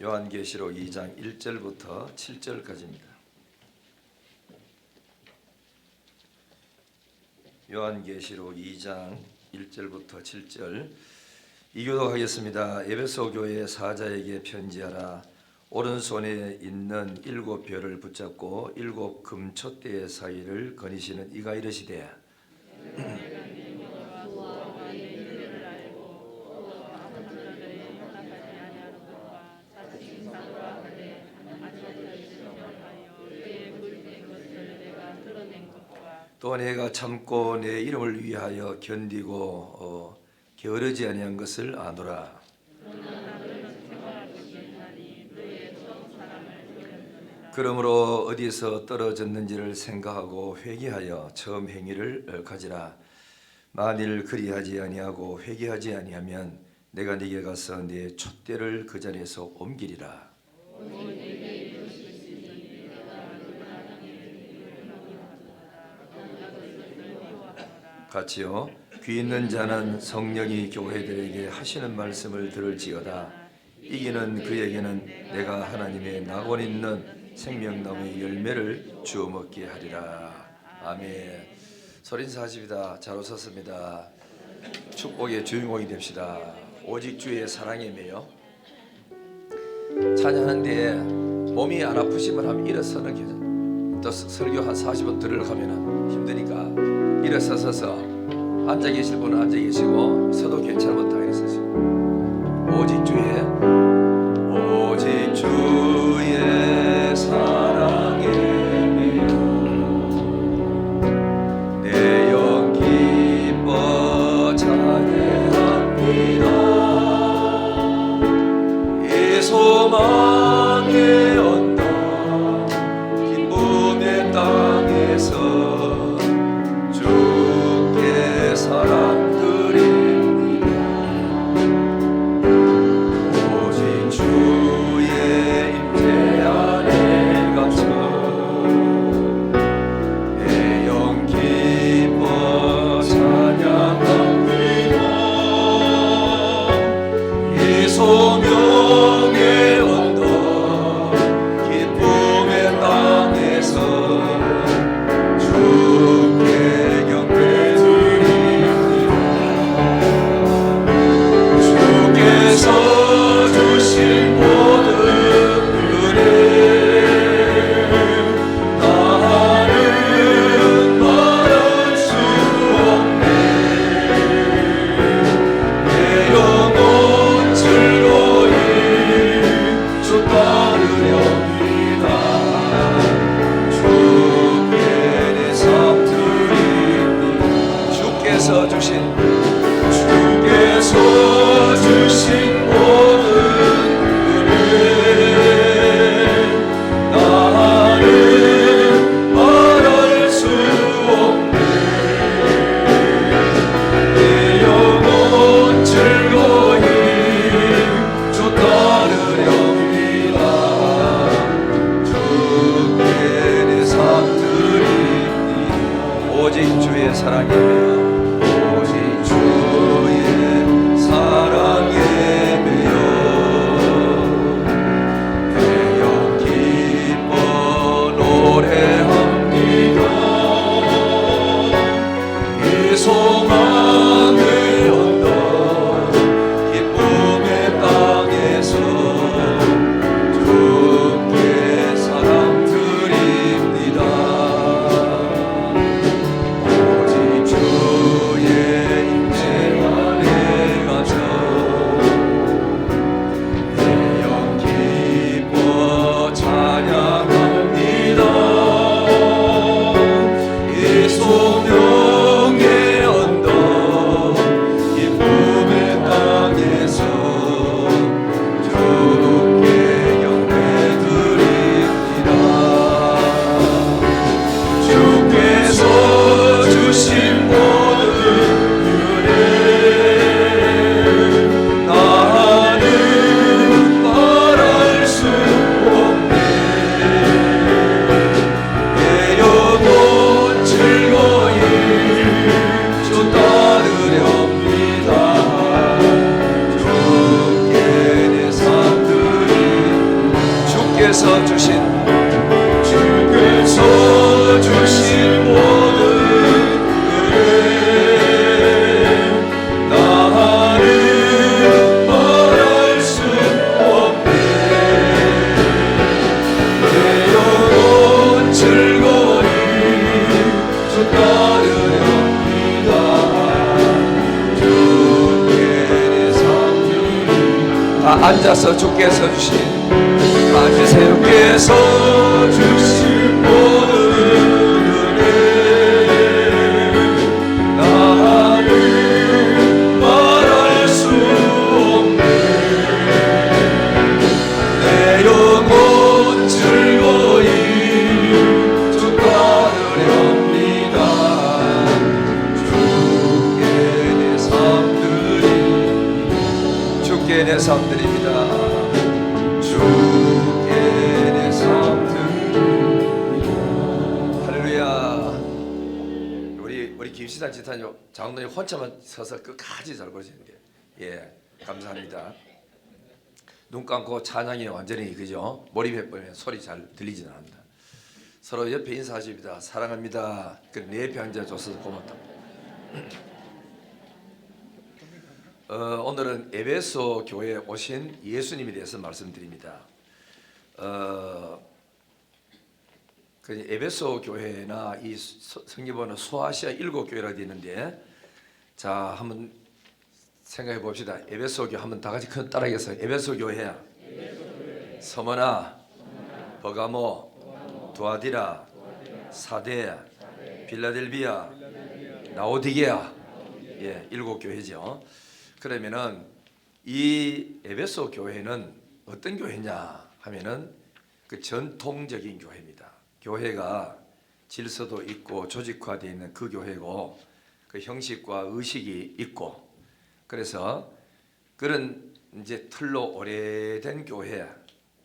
요한계시록 2장 1절부터 7절까지입니다. 요한계시록 2장 1절부터 7절 이교독하겠습니다. 에베소 교회 사자에게 편지하라. 오른손에 있는 7 별을 붙잡고 7 금촛대 사이를 거니시는 이가 이르시되 또 내가 참고 내 이름을 위하여 견디고 게으르지 아니한 것을 아노라. 그러므로 어디서 떨어졌는지를 생각하고 회개하여 처음 행위를 가지라. 만일 그리하지 아니하고 회개하지 아니하면 내가 네게 가서 네 촛대를 그 자리에서 옮기리라. 같이요. 귀 있는 자는 성령이 교회들에게 하시는 말씀을 들을지어다. 이기는 그에게는 내가 하나님의 낙원 있는 생명나무의 열매를 주어 먹게 하리라. 아멘. 서린사십이다. 잘 오셨습니다. 축복의 주인공이 됩시다. 오직 주의 사랑에 매여 찬양하는데 몸이 안 아프시면 하면 일어서는 게 또 설교 한 40분 들으려면 힘드니까 일어서서 앉아 계실 분은 앉아 계시고 서도 괜찮으면 다 일어서시고 오직 주의 사랑에 내 영 기뻐 찬양합니다. 이 소망의 언덕 기쁨의 땅에서 주께 사랑 드립니다. 오직 주의 임재 안에 갇혀 내 영 기뻐 찬양합니다. 이 소명의 언덕 기쁨의 땅에서 주신 모든 은혜 나는 말할 수 없네. 내 영혼 즐거이 주께서 주신 모든 은혜 나는 말할 수 없네. 내 영혼 즐거이 주 따르렵니다. 주께 내 삶들이 다 앉아서 주께서 주신 앉으세요. 주께서 주신 모든 은혜 나는 말할 수 없네. 내 영혼 즐거이 주 따르렵니다. 주께 내 삶들입니다. 김시단 지탄요 장로님 혼자만 서서 끝까지 잘 보시는 게 감사합니다. 눈 감고 찬양에 완전히 그죠 몰입해버리면 소리 잘 들리지는 않는다. 서로 옆에 인사하십니다. 사랑합니다. 내 옆에 앉아줘서 고맙다. 오늘은 에베소 교회에 오신 예수님에 대해서 말씀드립니다. 에베소 교회나 이 성경보는 소아시아 7교회라 되어 있는데, 자 한번 생각해 봅시다. 에베소 교회 한번 다 같이 큰 따라하겠어요. 에베소 교회, 서머나, 버가모, 두아디라, 사데, 빌라델비아, 라오디게아, 7교회죠. 그러면은 이 에베소 교회는 어떤 교회냐 하면은 그 전통적인 교회입니다. 교회가 질서도 있고 조직화되어 있는 그 교회고, 그 형식과 의식이 있고, 그래서 그런 이제 틀로 오래된 교회,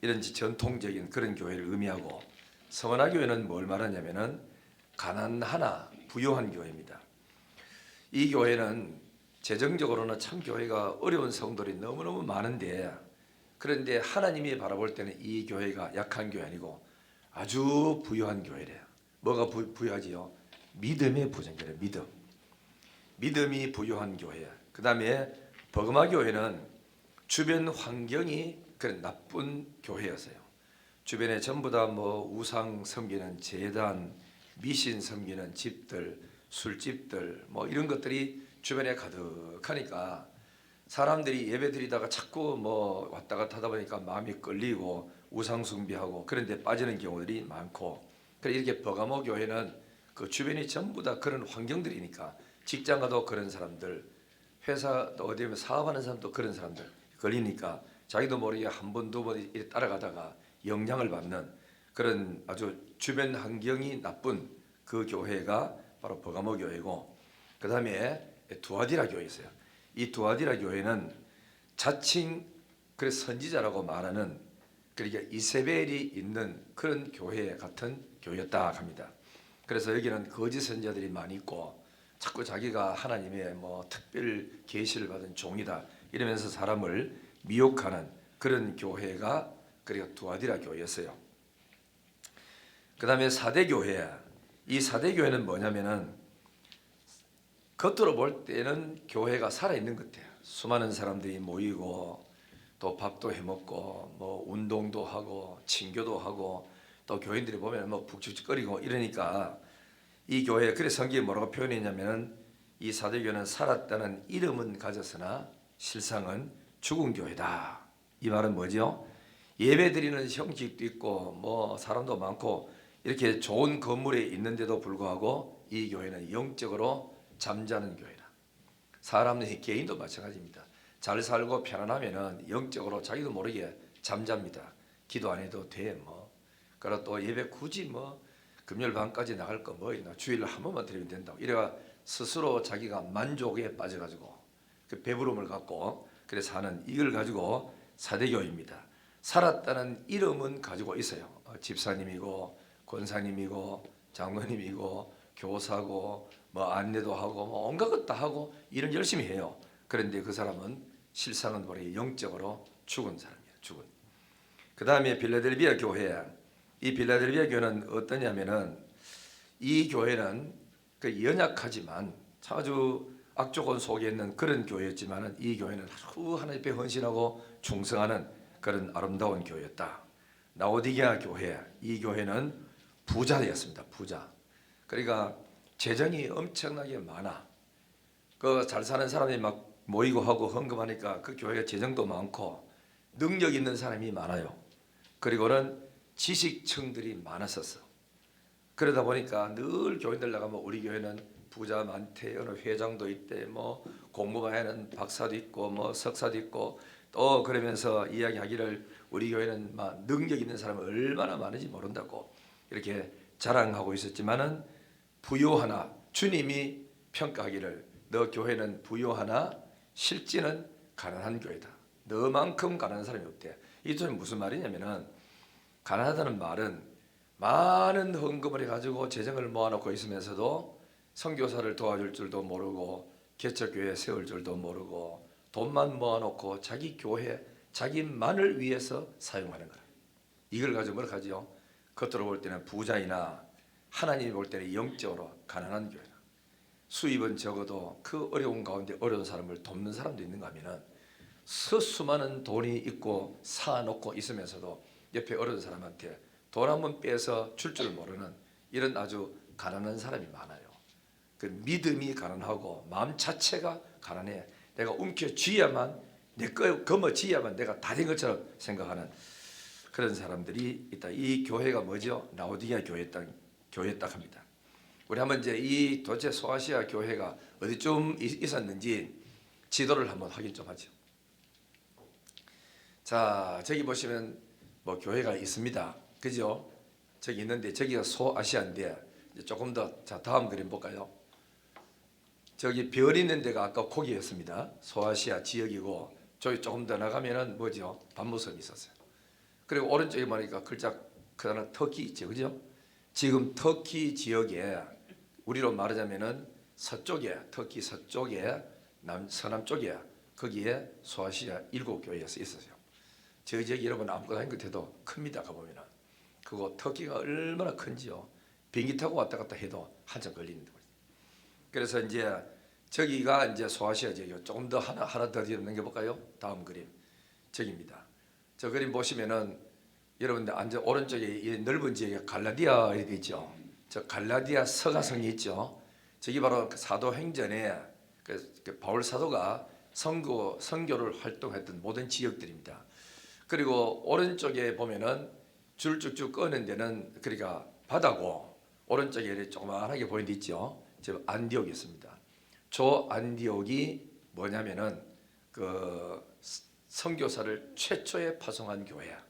이런 전통적인 그런 교회를 의미하고, 서머나 교회는 뭘 말하냐면은 가난하나 부유한 교회입니다. 이 교회는 재정적으로는 참 교회가 어려운 성도들이 너무너무 많은데, 그런데 하나님이 바라볼 때는 이 교회가 약한 교회 아니고 아주 부유한 교회래요. 뭐가 부유하지요? 믿음의 부정교회. 믿음이 부유한 교회. 그 다음에 버그마 교회는 주변 환경이 그런 나쁜 교회였어요. 주변에 전부 다 뭐 우상 섬기는 제단, 미신 섬기는 집들, 술집들 뭐 이런 것들이 주변에 가득하니까 사람들이 예배 드리다가 자꾸 뭐 왔다 갔다 하다 보니까 마음이 끌리고 우상 숭배하고 그런 데 빠지는 경우들이 많고, 그래 이렇게 버가모 교회는 그 주변이 전부 다 그런 환경들이니까 직장 가도 그런 사람들, 회사 어디 사업하는 사람도 그런 사람들 걸리니까 자기도 모르게 한 번 두 번 따라가다가 영향을 받는 그런 아주 주변 환경이 나쁜 그 교회가 바로 버가모 교회고, 그 다음에 두아디라 교회 있어요. 이 두아디라 교회는 자칭 그 선지자라고 말하는, 그러니까 이세벨이 있는 그런 교회 같은 교회였다 합니다. 그래서 여기는 거짓 선지자들이 많이 있고 자꾸 자기가 하나님의 뭐 특별 계시를 받은 종이다 이러면서 사람을 미혹하는 그런 교회가 그러니까 두아디라 교회였어요. 그 다음에 사대교회. 이 사대교회는 뭐냐면은 겉으로 볼 때는 교회가 살아있는 것 같아요. 수많은 사람들이 모이고 또 밥도 해먹고 뭐 운동도 하고 친교도 하고 또 교인들이 보면 뭐 북적거리고 이러니까 이 교회, 그래서 성경이 뭐라고 표현했냐면은 이 사대교회는 살았다는 이름은 가졌으나 실상은 죽은 교회다. 이 말은 뭐죠? 예배 드리는 형식도 있고 뭐 사람도 많고 이렇게 좋은 건물에 있는데도 불구하고 이 교회는 영적으로 잠자는 교회다. 사람의 개인도 마찬가지입니다. 잘 살고 편안하면은 영적으로 자기도 모르게 잠잡니다. 기도 안 해도 돼 뭐. 그리고 또 예배 굳이 뭐 금요일 밤까지 나갈 거 뭐 있나, 주일 한 번만 드리면 된다고 이래가 스스로 자기가 만족에 빠져가지고 그 배부름을 갖고 그래서 사는, 이걸 가지고 사대교입니다. 살았다는 이름은 가지고 있어요. 집사님이고 권사님이고 장로님이고 교사고 뭐 안내도 하고 뭐 온갖 것 다 하고 일은 열심히 해요. 그런데 그 사람은 실상은 우리 영적으로 죽은 사람이에요. 죽은. 그 다음에 빌라델비아 교회. 이 빌라델비아 교회는 어떠냐면은 이 교회는 그 연약하지만 아주 악조건 속에 있는 그런 교회였지만은 이 교회는 아주 하나님 앞에 헌신하고 충성하는 그런 아름다운 교회였다. 라오디게아 교회, 이 교회는 부자였습니다. 부자. 그러니까 재정이 엄청나게 많아. 그 잘 사는 사람이 막 모이고 하고 헌금하니까 그 교회가 재정도 많고 능력 있는 사람이 많아요. 그리고는 지식층들이 많았었어. 그러다 보니까 늘 교인들 나가면 우리 교회는 부자 많대, 어느 회장도 있대, 뭐 공부반에는 박사도 있고, 뭐 석사도 있고, 또 그러면서 이야기하기를 우리 교회는 막 능력 있는 사람이 얼마나 많은지 모른다고 이렇게 자랑하고 있었지만은 부요하나 주님이 평가하기를 너 교회는 부요하나 실제는 가난한 교회다. 너만큼 가난한 사람이 없대. 이게 무슨 말이냐면은 가난하다는 말은 많은 헌금을 해가지고 재정을 모아놓고 있으면서도 선교사를 도와줄 줄도 모르고 개척교회 세울 줄도 모르고 돈만 모아놓고 자기 교회 자기만을 위해서 사용하는 거라. 이걸 가지고 뭘 하지요? 겉으로 볼 때는 부자이나 하나님이 볼 때는 영적으로 가난한 교회다. 수입은 적어도 그 어려운 가운데 어려운 사람을 돕는 사람도 있는가 하면은 수많은 돈이 있고 사놓고 있으면서도 옆에 어려운 사람한테 돈 한 번 빼서 줄 줄 모르는 이런 아주 가난한 사람이 많아요. 그 믿음이 가난하고 마음 자체가 가난해. 내가 움켜쥐야만 내 거 거머쥐야만 내가 다 된 것처럼 생각하는 그런 사람들이 있다. 이 교회가 뭐죠? 라오디게아 교회였다 합니다. 우리 한번 이제 이 도대체 소아시아 교회가 어디쯤 있었는지 지도를 한번 확인 좀 하죠. 자, 저기 보시면 뭐 교회가 있습니다. 그죠? 저기 있는데 저기가 소아시아인데 조금 더, 자 다음 그림 볼까요? 저기 별 있는 데가 아까 거기였습니다. 소아시아 지역이고 저기 조금 더 나가면은 뭐죠? 반무섬이 있었어요. 그리고 오른쪽에 보니까 글자 그다음 터키 있죠, 그죠? 지금 터키 지역에 우리로 말하자면은 서쪽에 터키 서쪽에 서남 쪽에 거기에 소아시아 7교회에서 있었어요. 저희 지역 여러분 아무것도 한 것 해도 큽니다. 가보면은 그거 터키가 얼마나 큰지요. 비행기 타고 왔다 갔다 해도 한참 걸리는데. 그래서 이제 저기가 이제 소아시아 지역이요. 조금 더 하나 더 뒤로 넘겨볼까요? 다음 그림 저기입니다. 저 그림 보시면은 여러분들 앉아 오른쪽에 이 넓은 지역에 갈라디아 이렇게 있죠. 저 갈라디아 서가성이 있죠. 저기 바로 그 사도행전에 그 바울 사도가 선교를 활동했던 모든 지역들입니다. 그리고 오른쪽에 보면은 줄 쭉쭉 꺼는 데는 그러니까 바다고 오른쪽에 조그만하게 보이는 데 있죠. 저 안디옥이 있습니다. 저 안디옥이 뭐냐면은 그 선교사를 최초에 파송한 교회야.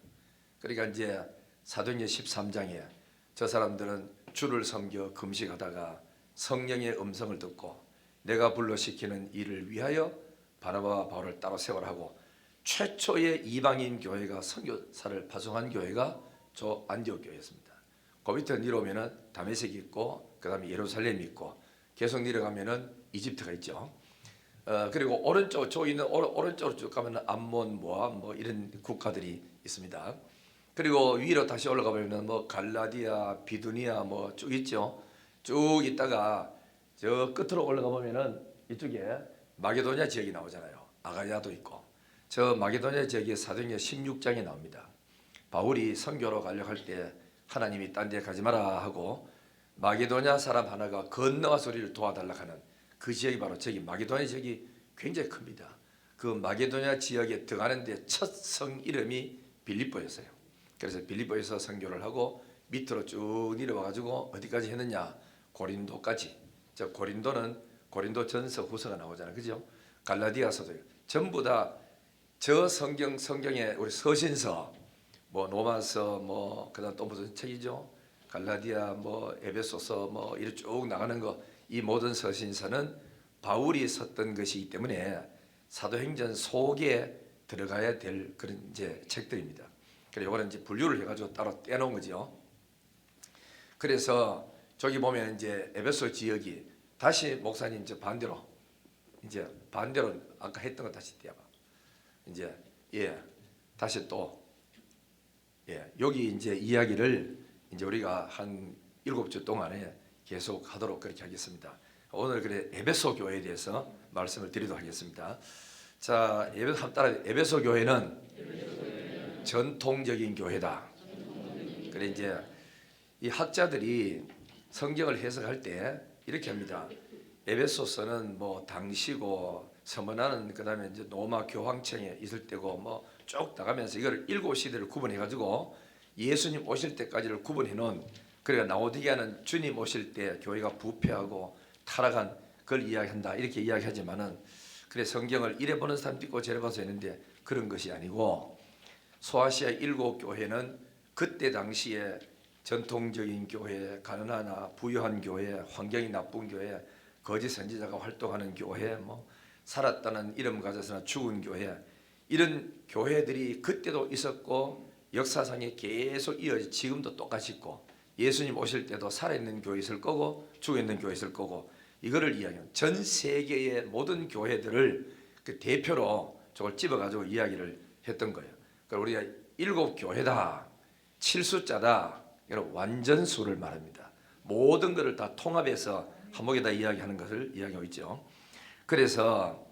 그러니까 이제 사도행전 13장에 저 사람들은 주를 섬겨 금식하다가 성령의 음성을 듣고 내가 불러 시키는 일을 위하여 바나바와 바울을 따로 세워라고 최초의 이방인 교회가 선교사를 파송한 교회가 저 안디옥 교회였습니다. 그 밑에 내려오면은 다메섹이 있고 그다음에 예루살렘이 있고 계속 내려가면은 이집트가 있죠. 그리고 오른쪽 저 있는 오른쪽으로 쭉 가면은 암몬, 모압 뭐 이런 국가들이 있습니다. 그리고 위로 다시 올라가 보면은 뭐 갈라디아, 비두니아 뭐 쭉 있죠. 쭉 있다가 저 끝으로 올라가 보면은 이쪽에 마게도냐 지역이 나오잖아요. 아가야도 있고 저 마게도냐 지역이 사도행전 16장에 나옵니다. 바울이 선교로 가려고 할 때 하나님이 딴 데 가지 마라 하고 마게도냐 사람 하나가 건너와서 우리를 도와달라고 하는 그 지역이 바로 저기 마게도냐 지역이 굉장히 큽니다. 그 마게도냐 지역에 들어가는데 첫 성 이름이 빌립보였어요. 그래서 빌립보에서 선교를 하고 밑으로 쭉 내려와가지고 어디까지 했느냐? 고린도까지. 저 고린도는 고린도전서 후서가 나오잖아요, 그죠? 갈라디아서도 전부 다 저 성경에 우리 서신서 뭐 로마서 뭐 그다음 또 무슨 책이죠? 갈라디아 뭐 에베소서 뭐 이렇게 쭉 나가는 거 이 모든 서신서는 바울이 썼던 것이기 때문에 사도행전 속에 들어가야 될 그런 이제 책들입니다. 그래서 이거는 이제 분류를 해가지고 따로 떼놓은 거죠. 그래서 저기 보면 이제 에베소 지역이 다시 목사님 이제 반대로 아까 했던 거 다시 떼봐. 이제 다시 또 여기 이제 이야기를 이제 우리가 한 7주 동안에 계속 하도록 그렇게 하겠습니다. 오늘 그래 에베소 교회에 대해서 말씀을 드리도록 하겠습니다. 자, 에베소 교회는 전통적인 교회다. 그래 이제 이 학자들이 성경을 해석할 때 이렇게 합니다. 에베소서는 뭐 당시고 서머나는 그다음에 이제 로마 교황청에 있을 때고 뭐 쭉 나가면서 이걸 7시대를 구분해 가지고 예수님 오실 때까지를 구분해 놓은, 그러니까 라오디게아는 주님 오실 때 교회가 부패하고 타락한 그걸 이야기한다 이렇게 이야기하지만은, 그래 성경을 이래 보는 사람도 있고 저래 봐서 했는데 그런 것이 아니고, 소아시아 7교회는 그때 당시에 전통적인 교회, 가난하나 부유한 교회, 환경이 나쁜 교회, 거짓 선지자가 활동하는 교회, 뭐 살았다는 이름 가져서나 죽은 교회, 이런 교회들이 그때도 있었고 역사상에 계속 이어져 지금도 똑같이 있고, 예수님 오실 때도 살아있는 교회 있을 거고 죽어있는 교회 있을 거고, 이거를 이야기하는 전 세계의 모든 교회들을 그 대표로 저걸 집어가지고 이야기를 했던 거예요. 그러니까 우리가 7교회다, 7숫자다, 이런 완전수를 말합니다. 모든 것을 다 통합해서 한목에다 이야기하는 것을 이야기하고 있죠. 그래서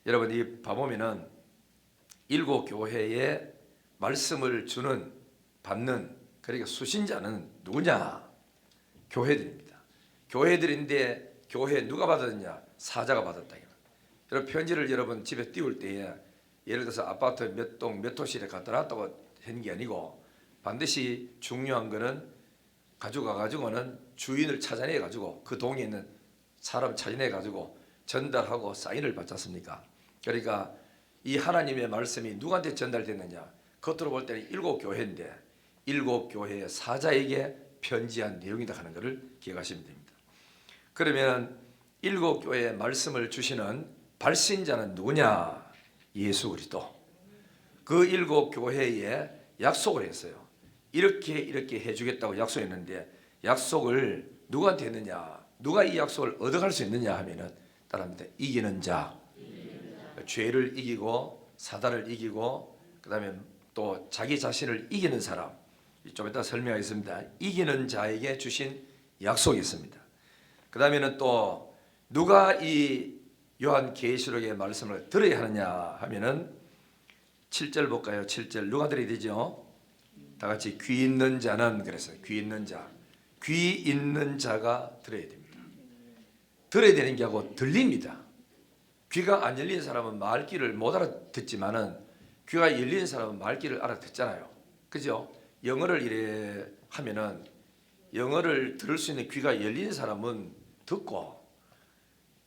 여러분 이 봐보면은 7교회에 말씀을 받는 그러니까 수신자는 누구냐? 교회들입니다. 교회들인데 교회 누가 받았느냐? 사자가 받았다. 여러분 편지를 여러분 집에 띄울 때에 예를 들어서 아파트 몇 동 몇 호실에 갖다 놨다고 하는 게 아니고, 반드시 중요한 거는 가져가 가지고는 주인을 찾아내 가지고 그 동에 있는 사람 찾아내 가지고 전달하고 사인을 받지 않습니까? 그러니까 이 하나님의 말씀이 누구한테 전달됐느냐? 겉으로 볼 때는 7교회인데 7교회의 사자에게 편지한 내용이다 하는 것을 기억하시면 됩니다. 그러면 7교회의 말씀을 주시는 발신자는 누구냐? 예수 그리스도. 그 7교회에 약속을 했어요. 이렇게 해주겠다고 약속했는데, 약속을 누구한테 했느냐? 누가 이 약속을 얻어갈 수 있느냐 하면은 따라합니다. 이기는 자. 죄를 이기고 사단을 이기고 그다음에 또 자기 자신을 이기는 사람, 좀 이따 설명하겠습니다. 이기는 자에게 주신 약속이 있습니다. 그 다음에는 또 누가 이 요한계시록의 말씀을 들어야 하느냐 하면은 7절 볼까요? 7절 누가 들어야 되죠? 다 같이 귀 있는 자는, 그래서 귀 있는 자, 귀 있는 자가 들어야 됩니다. 들어야 되는 게 하고 들립니다. 귀가 안 열린 사람은 말귀를 못 알아듣지만은 귀가 열린 사람은 말귀를 알아듣잖아요. 그죠? 영어를 이래 하면은 영어를 들을 수 있는 귀가 열린 사람은 듣고,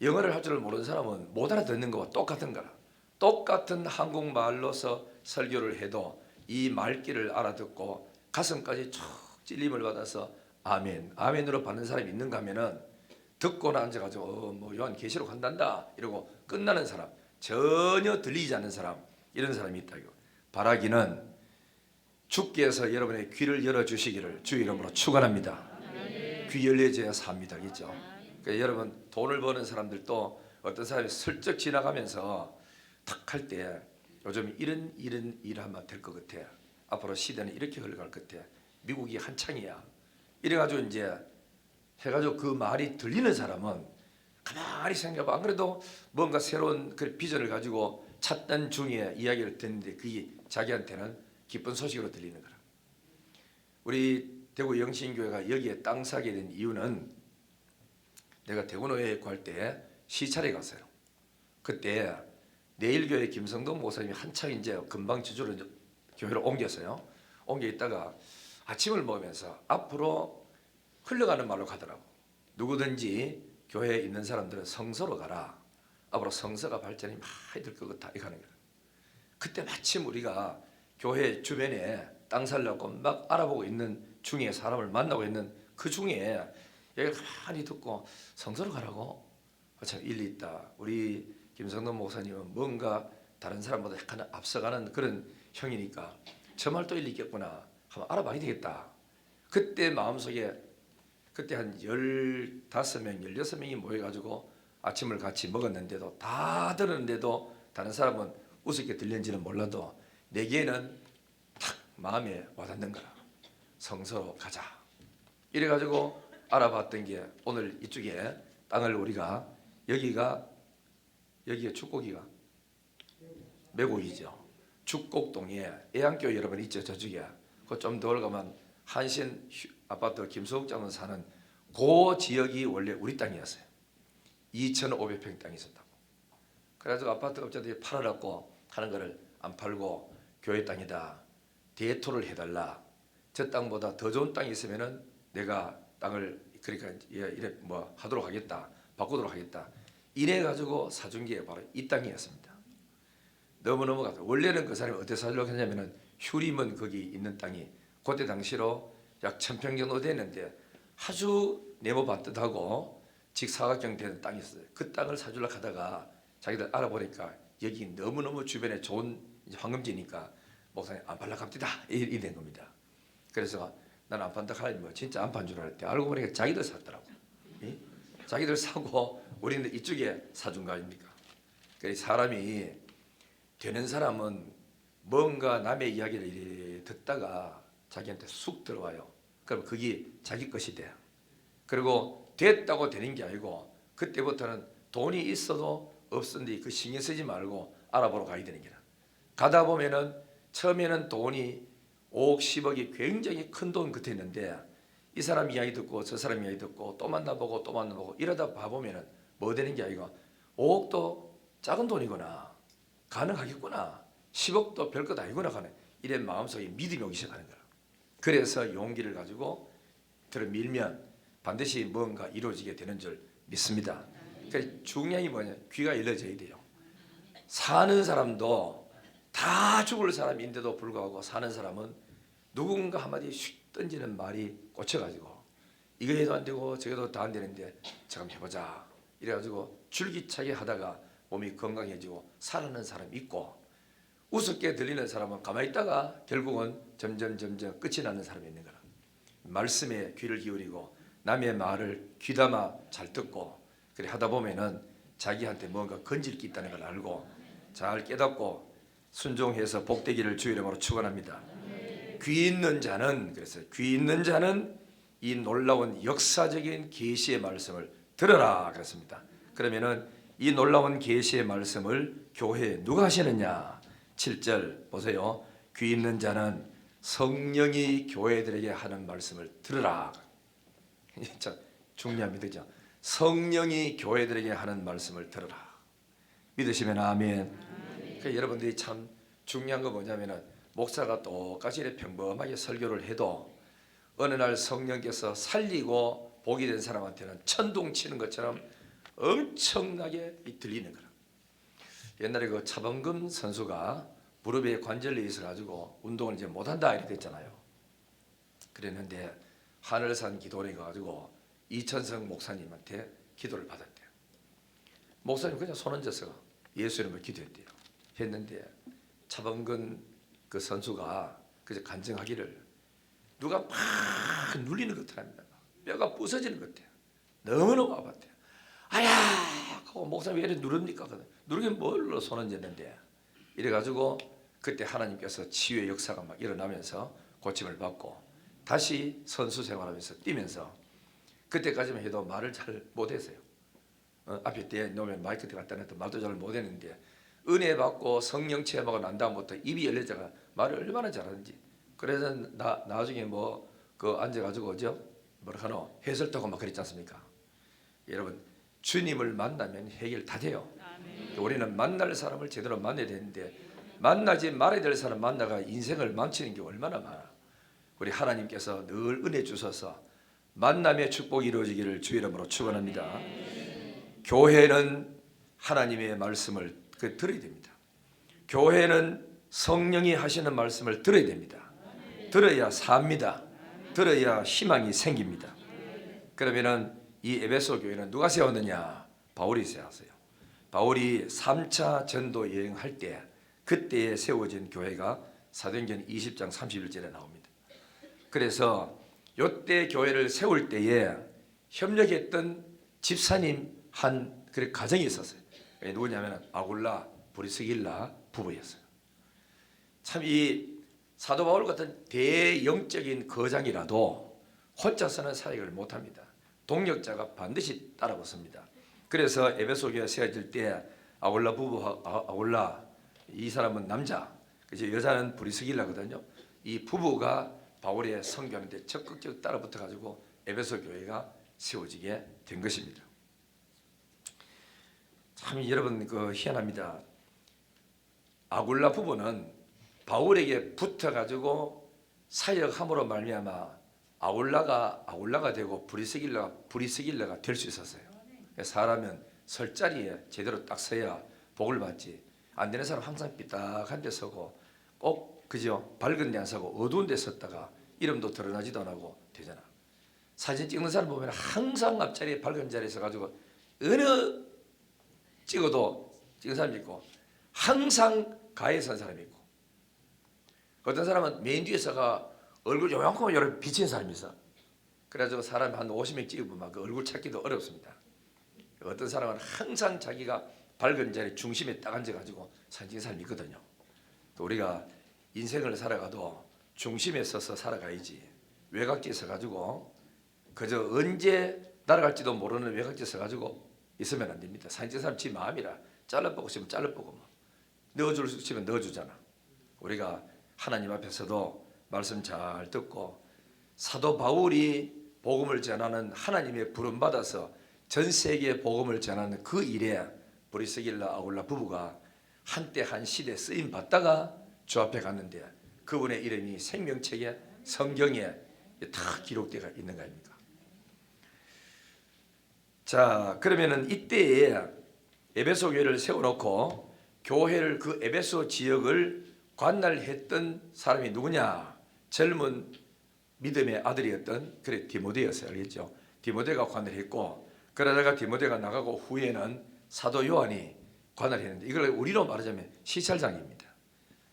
영어를 할 줄 모르는 사람은 못 알아듣는 거와 똑같은 거라. 똑같은 한국말로서 설교를 해도 이 말귀를 알아듣고 가슴까지 쭉 찔림을 받아서 아멘, 아멘으로 받는 사람이 있는가 하면은, 듣고는 앉아가지고 뭐 요한계시록 한단다 이러고 끝나는 사람, 전혀 들리지 않는 사람, 이런 사람이 있다. 바라기는 주께서 여러분의 귀를 열어주시기를 주 이름으로 축원합니다. 귀 열려져야 삽니다. 그렇죠? 그러니까 여러분 돈을 버는 사람들도 어떤 사람이 슬쩍 지나가면서 탁 할 때 요즘 이런 일 하면 될 것 같아, 앞으로 시대는 이렇게 흘러갈 것 같아, 미국이 한창이야, 이래가지고 이제 해가지고 그 말이 들리는 사람은 가만히 생각하고, 안 그래도 뭔가 새로운 그 비전을 가지고 찾던 중에 이야기를 듣는데 그게 자기한테는 기쁜 소식으로 들리는 거라. 우리 대구 영신교회가 여기에 땅 사게 된 이유는, 내가 대구노회에 구할 때 시찰에 갔어요. 그때 내일교회 김성동 목사님이 한창 이제 금방 주주로 교회로 옮겼어요. 옮겨 있다가 아침을 먹으면서 앞으로 흘러가는 말로 가더라고. 누구든지 교회에 있는 사람들은 성서로 가라. 앞으로 성서가 발전이 많이 될 것 같다. 이렇게 하는 거예요. 그때 마침 우리가 교회 주변에 땅 살려고 막 알아보고 있는 중에, 사람을 만나고 있는 그 중에 얘가 가만히 듣고 성서로 가라고? 참 일리 있다. 우리 김성동 목사님은 뭔가 다른 사람보다 약간 앞서가는 그런 형이니까 저 말도 일리 있겠구나. 한번 알아봐야 되겠다. 그때 마음속에 그때 한 15명, 16명이 모여가지고 아침을 같이 먹었는데도, 다 들었는데도 다른 사람은 우습게 들렸는지는 몰라도 내게는 탁 마음에 와닿는 거라. 성서로 가자. 이래가지고 알아봤던 게 오늘 이쪽에 땅을 우리가 여기가 축곡이가 매곡이죠. 축곡동에 애안교 여러분 있죠. 저쪽에 그 좀 더 올라가면 한신 아파트 김소욱 장은 사는 그 지역이 원래 우리 땅이었어요. 2,500평 땅이 있었다고. 그래서 아파트 업자들이 팔아라고 하는 거를 안 팔고 교회 땅이다. 대토를 해달라. 저 땅보다 더 좋은 땅이 있으면은 내가 땅을 그러니까 이래 뭐 하도록 하겠다. 바꾸도록 하겠다. 이래 가지고 사준 게 바로 이 땅이었습니다. 너무너무 같아요. 원래는 그 사람이 어떻게 사주려고 했냐면은 휴림은 거기 있는 땅이 그때 당시로 약 1,000평 정도 되는데 아주 네모 반듯하고 직사각형 되는 땅이 있어요. 그 땅을 사주려고 하다가 자기들 알아보니까 여기 너무너무 주변에 좋은 황금지니까 목사님 안 팔라 갑디다 이 된 겁니다. 그래서 나는 안 판다 하니 뭐 진짜 안 판 줄 알았대. 알고 보니까 자기들 샀더라고. 예? 자기들 사고 우리는 이쪽에 사준 거 아닙니까? 그래서 사람이 되는 사람은 뭔가 남의 이야기를 이렇게 듣다가 자기한테 쑥 들어와요. 그럼 그게 자기 것이 돼. 그리고 됐다고 되는 게 아니고 그때부터는 돈이 있어도 없었는데 그 신경 쓰지 말고 알아보러 가야 되는 게라. 가다 보면은 처음에는 돈이 5억 10억이 굉장히 큰 돈 같아 있는데 이 사람 이야기 듣고 저 사람 이야기 듣고 또 만나보고 또 만나보고 이러다 봐보면은 뭐 되는 게 아니고 5억도 작은 돈이구나 가능하겠구나 10억도 별것 아니구나 하는 이런 마음속에 믿음이 오기 시작하는 거야. 그래서 용기를 가지고 들어밀면 반드시 뭔가 이루어지게 되는 줄 믿습니다. 그러니까 중요한 게 뭐냐, 귀가 열려져야 돼요. 사는 사람도 다 죽을 사람인데도 불구하고 사는 사람은 누군가 한마디 슉 던지는 말이 꽂혀가지고 이거 해도 안 되고 저게도 다 안 되는데 잠깐 해보자 이래가지고 줄기차게 하다가 몸이 건강해지고 살아나는 사람이 있고 우습게 들리는 사람은 가만히 있다가 결국은 점점 끝이 나는 사람이 있는 거라. 말씀에 귀를 기울이고 남의 말을 귀담아 잘 듣고 그래 하다 보면은 자기한테 뭔가 건질 게 있다는 걸 알고 잘 깨닫고 순종해서 복되기를 주 이름으로 축원합니다. 귀 있는 자는 그래서 귀 있는 자는 이 놀라운 역사적인 계시의 말씀을 들어라 그랬습니다. 그러면은 이 놀라운 계시의 말씀을 교회에 누가 하시느냐? 7절 보세요. 귀 있는 자는 성령이 교회들에게 하는 말씀을 들으라. 참 중요합니다. 그죠? 성령이 교회들에게 하는 말씀을 들으라. 믿으시면 아멘. 그러니까 여러분들이 참 중요한 거 뭐냐면은 목사가 똑같이 이렇게 평범하게 설교를 해도 어느 날 성령께서 살리고 복이 된 사람한테는 천둥 치는 것처럼 엄청나게 들리는 거라. 옛날에 그 차범근 선수가 무릎에 관절이 있어가지고 운동을 이제 못한다 이렇게 됐잖아요. 그랬는데 하늘산 기도원에 가가지고 이천성 목사님한테 기도를 받았대요. 목사님 그냥 손 얹어서 예수 이름으로 기도했대요. 했는데 차범근 그 선수가 그저 간증하기를 누가 막 눌리는 것 같답니다. 뼈가 부서지는 것 같아요. 너무너무 아팠대요. 아야 하고 목사님 왜 이렇게 누릅니까? 누르긴 뭘로 손 얹었는데 이래가지고 그때 하나님께서 치유의 역사가 막 일어나면서 고침을 받고 다시 선수 생활하면서 뛰면서 그때까지만 해도 말을 잘 못했어요. 앞에 때 놓으면 마이크 때 갖다 놨던 말도 잘 못했는데 은혜 받고 성령 체험하고 난 다음부터 입이 열려져가 말을 얼마나 잘하는지. 그래서 나중에 뭐 그 앉아가지고 뭐라 하노 해설하고 막 그랬지 않습니까? 여러분 주님을 만나면 해결 다 돼요. 우리는 만날 사람을 제대로 만나야 되는데 만나지 말아야 될 사람 만나가 인생을 망치는 게 얼마나 많아. 우리 하나님께서 늘 은혜 주셔서 만남의 축복이 이루어지기를 주 이름으로 축원합니다. 교회는 하나님의 말씀을 들어야 됩니다. 교회는 성령이 하시는 말씀을 들어야 됩니다. 들어야 삽니다. 들어야 희망이 생깁니다. 그러면은 이 에베소 교회는 누가 세웠느냐? 바울이 세웠어요. 바울이 3차 전도 여행할 때 그때에 세워진 교회가 사도행전 20장 31절에 나옵니다. 그래서 이때 교회를 세울 때에 협력했던 집사님 한 가정이 있었어요. 누구냐면 아굴라 브리스길라 부부였어요. 참 이 사도 바울 같은 대영적인 거장이라도 혼자서는 사역을 못합니다. 동력자가 반드시 따라붙습니다. 그래서 에베소 교회 세워질 때 아골라 부부, 아골라 이 사람은 남자, 그죠? 여자는 브리스길라거든요. 이 부부가 바울의 선교하는데 적극적으로 따라붙어 가지고 에베소 교회가 세워지게 된 것입니다. 참 여러분 그 희한합니다. 아굴라 부부는 바울에게 붙어 가지고 사역함으로 말미암아 아굴라가 되고 브리스길라가 될 수 있었어요. 사람은 설 자리에 제대로 딱 서야 복을 받지. 안 되는 사람 항상 삐딱한 데 서고 꼭 그죠? 밝은 데 안 서고 어두운 데 섰다가 이름도 드러나지도 안 하고 되잖아. 사진 찍는 사람 보면 항상 앞자리에 밝은 자리에 서가지고 어느 찍어도 찍은 사람이 있고 항상 가에 선 사람이 있고 어떤 사람은 맨 뒤에 서가 얼굴 요만큼 이렇게 비치는 사람이 있어. 그래가지고 사람 한 50명 찍으면 그 얼굴 찾기도 어렵습니다. 어떤 사람은 항상 자기가 밝은 자리 중심에 딱 앉아가지고 사진 찍는 사람이 있거든요. 또 우리가 인생을 살아가도 중심에 서서 살아가야지. 외곽지에 서가지고 그저 언제 날아갈지도 모르는 외곽지에 서가지고 있으면 안 됩니다. 사진 찍는 사람 지 마음이라 잘라보고 싶으면 잘라보고 넣어줄 수 있으면 넣어주잖아. 우리가 하나님 앞에서도 말씀 잘 듣고 사도 바울이 복음을 전하는 하나님의 부름받아서 전 세계에 복음을 전하는 그 일에 브리스길라 아굴라 부부가 한때 한 시대에 쓰임 받다가 주 앞에 갔는데 그분의 이름이 생명책에 성경에 다 기록되어 있는 거 아닙니까? 자, 그러면은 이때에 에베소 교회를 세워놓고 교회를 그 에베소 지역을 관할했던 사람이 누구냐? 젊은 믿음의 아들이었던 그래 디모데였어요. 알겠죠? 디모데가 관할했고 그러다가 디모데가 나가고 후에는 사도 요한이 관할했는데 이걸 우리로 말하자면 시찰장입니다.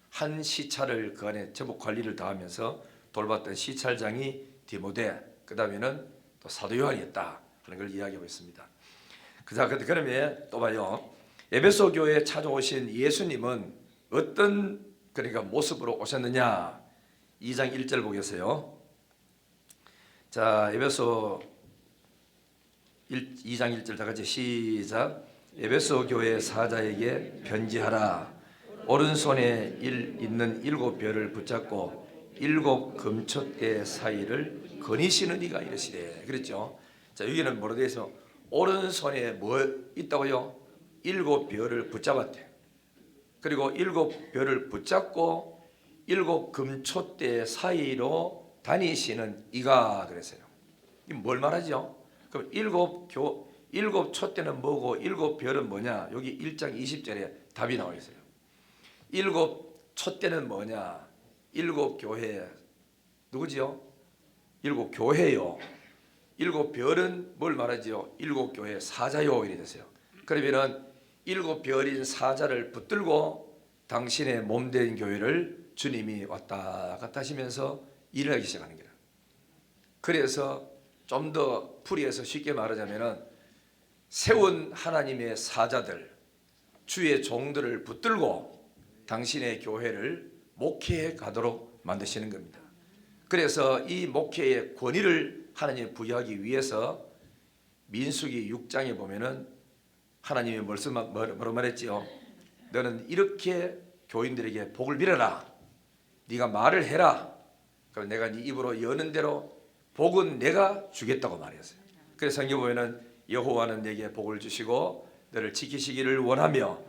한 시찰을 그 안에 전부 관리를 다 하면서 돌봤던 시찰장이 디모데, 그 다음에는 또 사도 요한이었다 하는 걸 이야기하고 있습니다. 그러면 또 봐요. 에베소 교회에 찾아오신 예수님은 어떤 그러니까 모습으로 오셨느냐? 2장 1절 보겠어요. 자, 에베소 2장 1절 다 같이 시작. 에베소 교회 사자에게 편지하라. 오른손에 있는 7별을 붙잡고 7 금초대 사이를 거니시는 이가 이르시되. 그랬죠. 자, 여기는 뭐로 되어 있어? 오른손에 뭐 있다고요? 7별을 붙잡았대. 그리고 7별을 붙잡고 7 금초대 사이로 다니시는 이가 그랬어요. 이 뭘 말하죠? 그럼 7 촛대는 뭐고 7별은 뭐냐? 여기 1장 20절에 답이 나와 있어요. 7 촛대는 뭐냐? 7 교회 누구지요? 7 교회요. 7 별은 뭘 말하지요? 7 교회 사자요 이래 됐어요. 그러면은 7 별인 사자를 붙들고 당신의 몸된 교회를 주님이 왔다 갔다 하시면서 일을 하기 시작하는 거예요. 그래서 좀 더 풀이해서 쉽게 말하자면은 세운 하나님의 사자들, 주의 종들을 붙들고 당신의 교회를 목회해 가도록 만드시는 겁니다. 그래서 이 목회의 권위를 하나님이 부여하기 위해서 민수기 6장에 보면은 하나님이 뭐라고 말했지요? 너는 이렇게 교인들에게 복을 빌어라. 네가 말을 해라. 그럼 내가 네 입으로 여는 대로 복은 내가 주겠다고 말했어요. 그래서 성경 보면은 여호와는 내게 복을 주시고 너를 지키시기를 원하며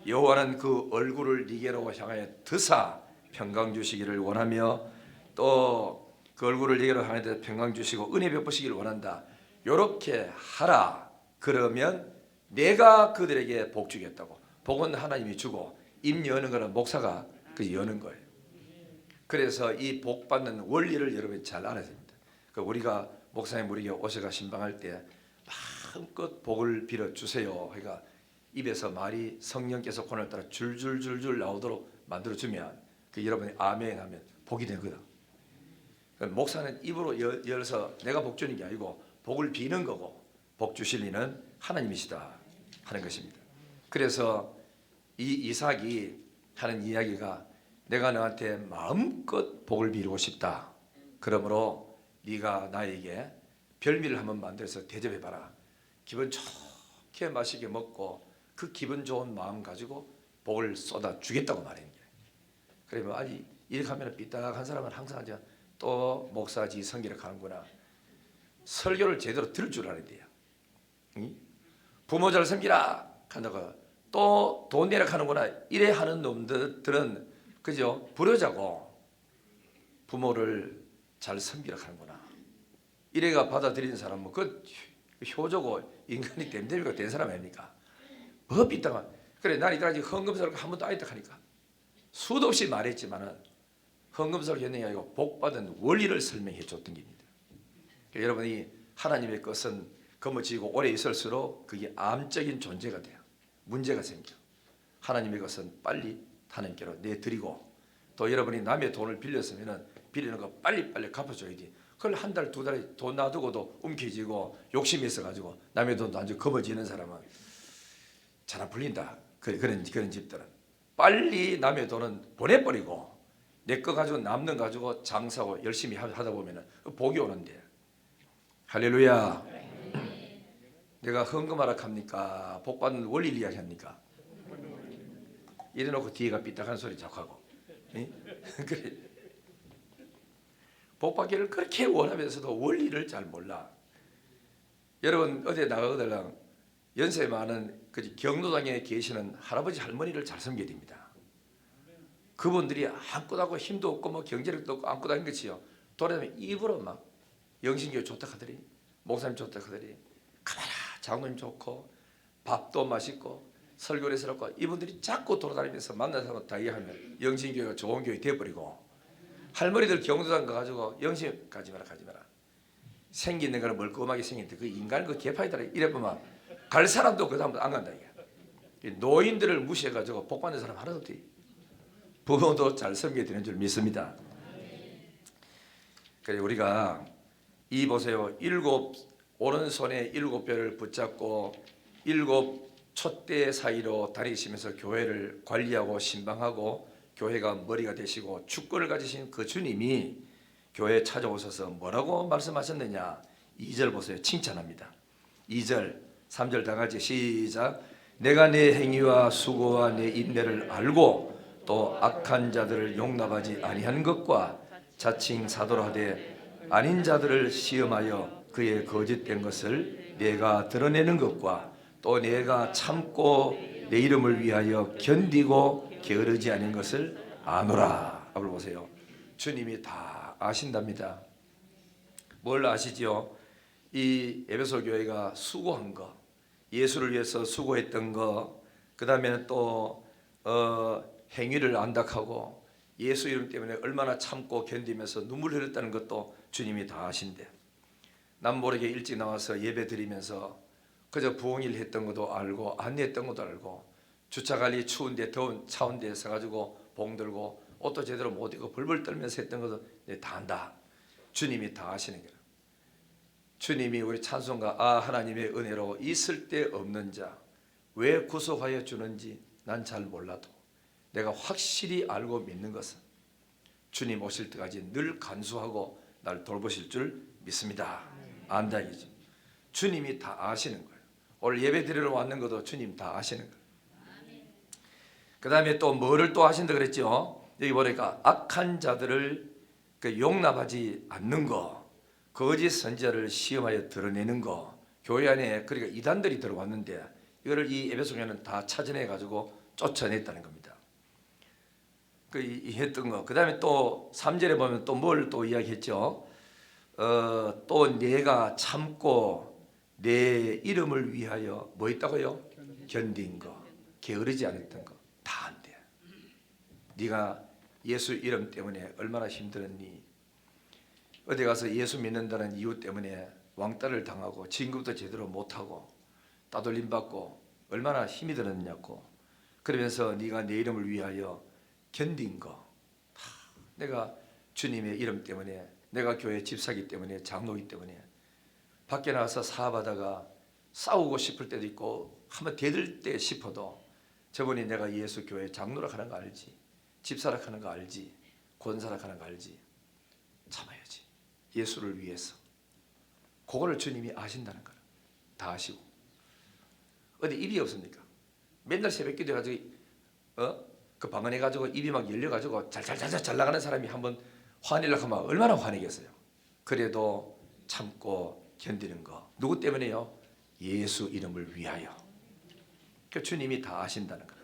여호와는 그 얼굴을 네게로 향하여 드사 평강 주시기를 원하며 또 그 얼굴을 네게로 향하여 평강 주시고 은혜 베푸시기를 원한다. 요렇게 하라. 그러면 내가 그들에게 복 주겠다고. 복은 하나님이 주고 입 여는 거는 목사가 그 여는 거예요. 그래서 이 복 받는 원리를 여러분이 잘 알아야 됩니다. 우리가 목사님 우리에게 오셔가 신방할 때 마음껏 복을 빌어 주세요. 그러니까 입에서 말이 성령께서 오늘 따라 줄줄줄줄 나오도록 만들어 주면 그 여러분이 아멘 하면 복이 되거든. 목사는 입으로 열어서 내가 복 주는 게 아니고 복을 비는 거고 복 주실 이는 하나님이시다 하는 것입니다. 그래서 이 이삭이 하는 이야기가 내가 너한테 마음껏 복을 비우고 싶다. 그러므로 네가 나에게 별미를 한번 만들어서 대접해봐라. 기분 좋게 맛있게 먹고 그 기분 좋은 마음 가지고 복을 쏟아 주겠다고 말하는 거예요. 그러면 아니 이렇게 하면 삐딱한 사람은 항상 이제 또 목사지 성기를 가는구나. 설교를 제대로 들을 줄 알아야 돼요. 응? 부모 잘 섬기라 한다고 또 돈 내라 하는구나. 이래 하는 놈들은 그죠? 불효자고 부모를 잘 섬기라 하는구나. 이래가 받아들이는 사람은 그 효자고 인간이 됨됨이가 된 사람 아닙니까? 뭐 삐딱한. 그래 난 이때까지 헌금설교 한 번도 안 했다 하니까 수도 없이 말했지만은 헌금설교 했는 게 아니고 복받은 원리를 설명해 줬던 겁니다. 그러니까 여러분이 하나님의 것은 거머쥐고 오래 있을수록 그게 암적인 존재가 돼요. 문제가 생겨. 하나님의 것은 빨리 하나님께로 내드리고 또 여러분이 남의 돈을 빌렸으면 빌리는 거 빨리빨리 갚아줘야 돼. 그걸 한 달, 두 달에 돈 놔두고도 움켜쥐고 욕심이 있어가지고 남의 돈도 안 주고 거머쥐는 사람은 잘 안 풀린다. 그런 집들은 빨리 남의 돈은 보내버리고 내 거 가지고 남는 가지고 장사하고 열심히 하다 보면 복이 오는데. 할렐루야. 내가 헌금하라 합니까? 복받는 원리를 이야기합니까? 이래놓고 뒤에가 삐딱한 소리 자꾸 하고. 그래. 복받기를 그렇게 원하면서도 원리를 잘 몰라. 여러분 어디 나가거들랑 연세 많은 경로당에 계시는 할아버지 할머니를 잘 섬겨야 됩니다. 그분들이 아무것도 하고 힘도 없고 뭐 경제력도 없고 아무것도 아닌 것이요. 돌아다니면 입으로 막 영신교회 좋다 하더니 목사님 좋다 하더니 가봐라 장로님 좋고 밥도 맛있고 설교를 해서라고 이분들이 자꾸 돌아다니면서 만난 사람 다 이해하면 영신교회가 좋은 교회 되어버리고 할머니들 경로당 가가지고 영신 가지 마라 생기는 거는 멀끔하게 생긴데 그 인간 그 개파이더라 이래보면 갈 사람도 그 다음부터 안 간다 이게. 노인들을 무시해가지고 복 받는 사람 하나도 없대. 부모도 잘 섬겨야 되는 줄 믿습니다. 그래 우리가 이 보세요. 오른손에 7별을 붙잡고 7 촛대 사이로 다니시면서 교회를 관리하고 신방하고 교회가 머리가 되시고 주권을 가지신 그 주님이 교회에 찾아오셔서 뭐라고 말씀하셨느냐. 2절 보세요. 칭찬합니다. 2절 3절 다 같이 시작. 내가 내 행위와 수고와 내 인내를 알고 또 악한 자들을 용납하지 아니한 것과 자칭 사도라 하되 아닌 자들을 시험하여 그의 거짓된 것을 내가 드러내는 것과 또 내가 참고 내 이름을 위하여 견디고 게으르지 않은 것을 아노라. 앞을 보세요. 주님이 다 아신답니다. 뭘 아시지요? 이 에베소 교회가 수고한 거, 예수를 위해서 수고했던 거, 그 다음에는 또 행위를 안닥하고 예수 이름 때문에 얼마나 참고 견디면서 눈물 흘렸다는 것도 주님이 다 아신대. 남 모르게 일찍 나와서 예배 드리면서 그저 부흥일 했던 것도 알고 안내했던 것도 알고 주차관리 추운데 더운 차운데 서가지고 봉 들고 옷도 제대로 못 입고 벌벌 떨면서 했던 것도 다 안다. 주님이 다 아시는 거예요. 주님이 우리 찬송가 하나님의 은혜로 있을 데 없는 자 왜 구속하여 주는지 난 잘 몰라도 내가 확실히 알고 믿는 것은 주님 오실 때까지 늘 간수하고 날 돌보실 줄 믿습니다. 안다 이죠. 주님이 다 아시는 거예요. 오늘 예배 드리러 왔는 것도 주님 다 아시는 거예요. 그 다음에 또 뭐를 또 하신다 그랬죠. 여기 보니까 악한 자들을 용납하지 않는 거, 거짓 선지자를 시험하여 드러내는 거. 교회 안에 그러니까 이단들이 들어왔는데 이거를 이 에베소 교회는 다 찾아내 가지고 쫓아냈다는 겁니다. 했던 거. 그 다음에 또 3절에 보면 또 뭘 또 이야기했죠. 또 내가 참고 내 이름을 위하여 뭐 있다고요? 견딘 거, 게으르지 않았던 거 다 안 돼. 네가 예수 이름 때문에 얼마나 힘들었니? 어디 가서 예수 믿는다는 이유 때문에 왕따를 당하고 진급도 제대로 못하고 따돌림 받고 얼마나 힘이 들었냐고. 그러면서 네가 내 이름을 위하여 견딘 거. 내가 주님의 이름 때문에 내가 교회 집사기 때문에 장로기 때문에 밖에 나가서 사업하다가 싸우고 싶을 때도 있고 한번 대들 때 싶어도 저번에 내가 예수 교회 장로라 하는 거 알지? 집사락하는 거 알지? 권사락하는 거 알지? 참아야지. 예수를 위해서. 그거를 주님이 아신다는 거라. 다 아시고. 어디 입이 없습니까? 맨날 새벽 기도 해가지고 그 방언해가지고 입이 막 열려가지고 잘 나가는 사람이 한번 화내려고 하면 얼마나 화내겠어요. 그래도 참고 견디는 거 누구 때문에요? 예수 이름을 위하여. 그 주님이 다 아신다는 거예요.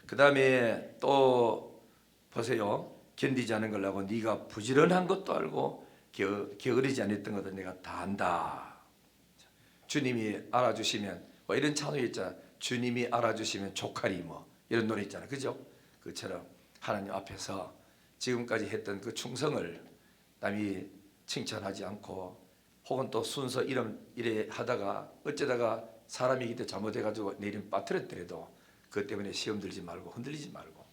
그 다음에 또 보세요. 견디지 않은 걸라고 네가 부지런한 것도 알고 게으르지 않았던 것도 내가 다 안다. 주님이 알아주시면 뭐 이런 찬송이 있잖아. 주님이 알아주시면 족하리 뭐 이런 노래 있잖아. 그죠? 그처럼 하나님 앞에서 지금까지 했던 그 충성을 남이 칭찬하지 않고 혹은 또 순서 이래 하다가 어쩌다가 사람이 기때 잘못해가지고 내 이름 빠뜨렸더라도 그것 때문에 시험 들지 말고 흔들리지 말고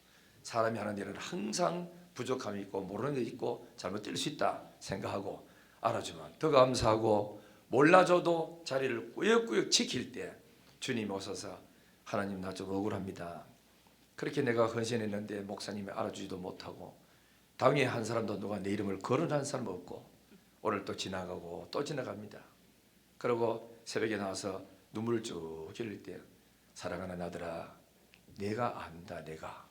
사람이 하는 일은 항상 부족함이 있고 모르는 게 있고 잘못될 수 있다 생각하고 알아주면 더 감사하고 몰라줘도 자리를 꾸역꾸역 지킬 때 주님 오셔서 하나님 나 좀 억울합니다. 그렇게 내가 헌신했는데 목사님이 알아주지도 못하고 당에 한 사람도 누가 내 이름을 거론한 사람 없고 오늘 또 지나가고 또 지나갑니다. 그리고 새벽에 나와서 눈물을 쭉 흘릴 때 사랑하는 아들아 내가 안다 내가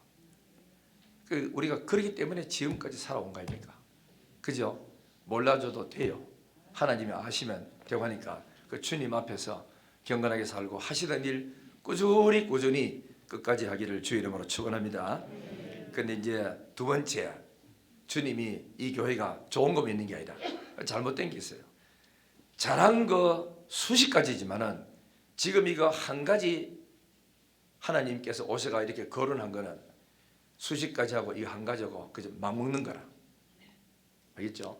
우리가 그러기 때문에 지금까지 살아온 거 아닙니까? 그죠? 몰라줘도 돼요. 하나님이 아시면 되고 하니까 그 주님 앞에서 경건하게 살고 하시던 일 꾸준히 끝까지 하기를 주의 이름으로 축원합니다. 그런데 이제 두 번째 주님이 이 교회가 좋은 거 믿는 게 아니라 잘못된 게 있어요. 잘한 거 수십 가지지만은 지금 이거 한 가지 하나님께서 오셔가 이렇게 거론한 거는 수십 가지 하고 이거 한 가지고 그저 막 먹는 거라. 알겠죠?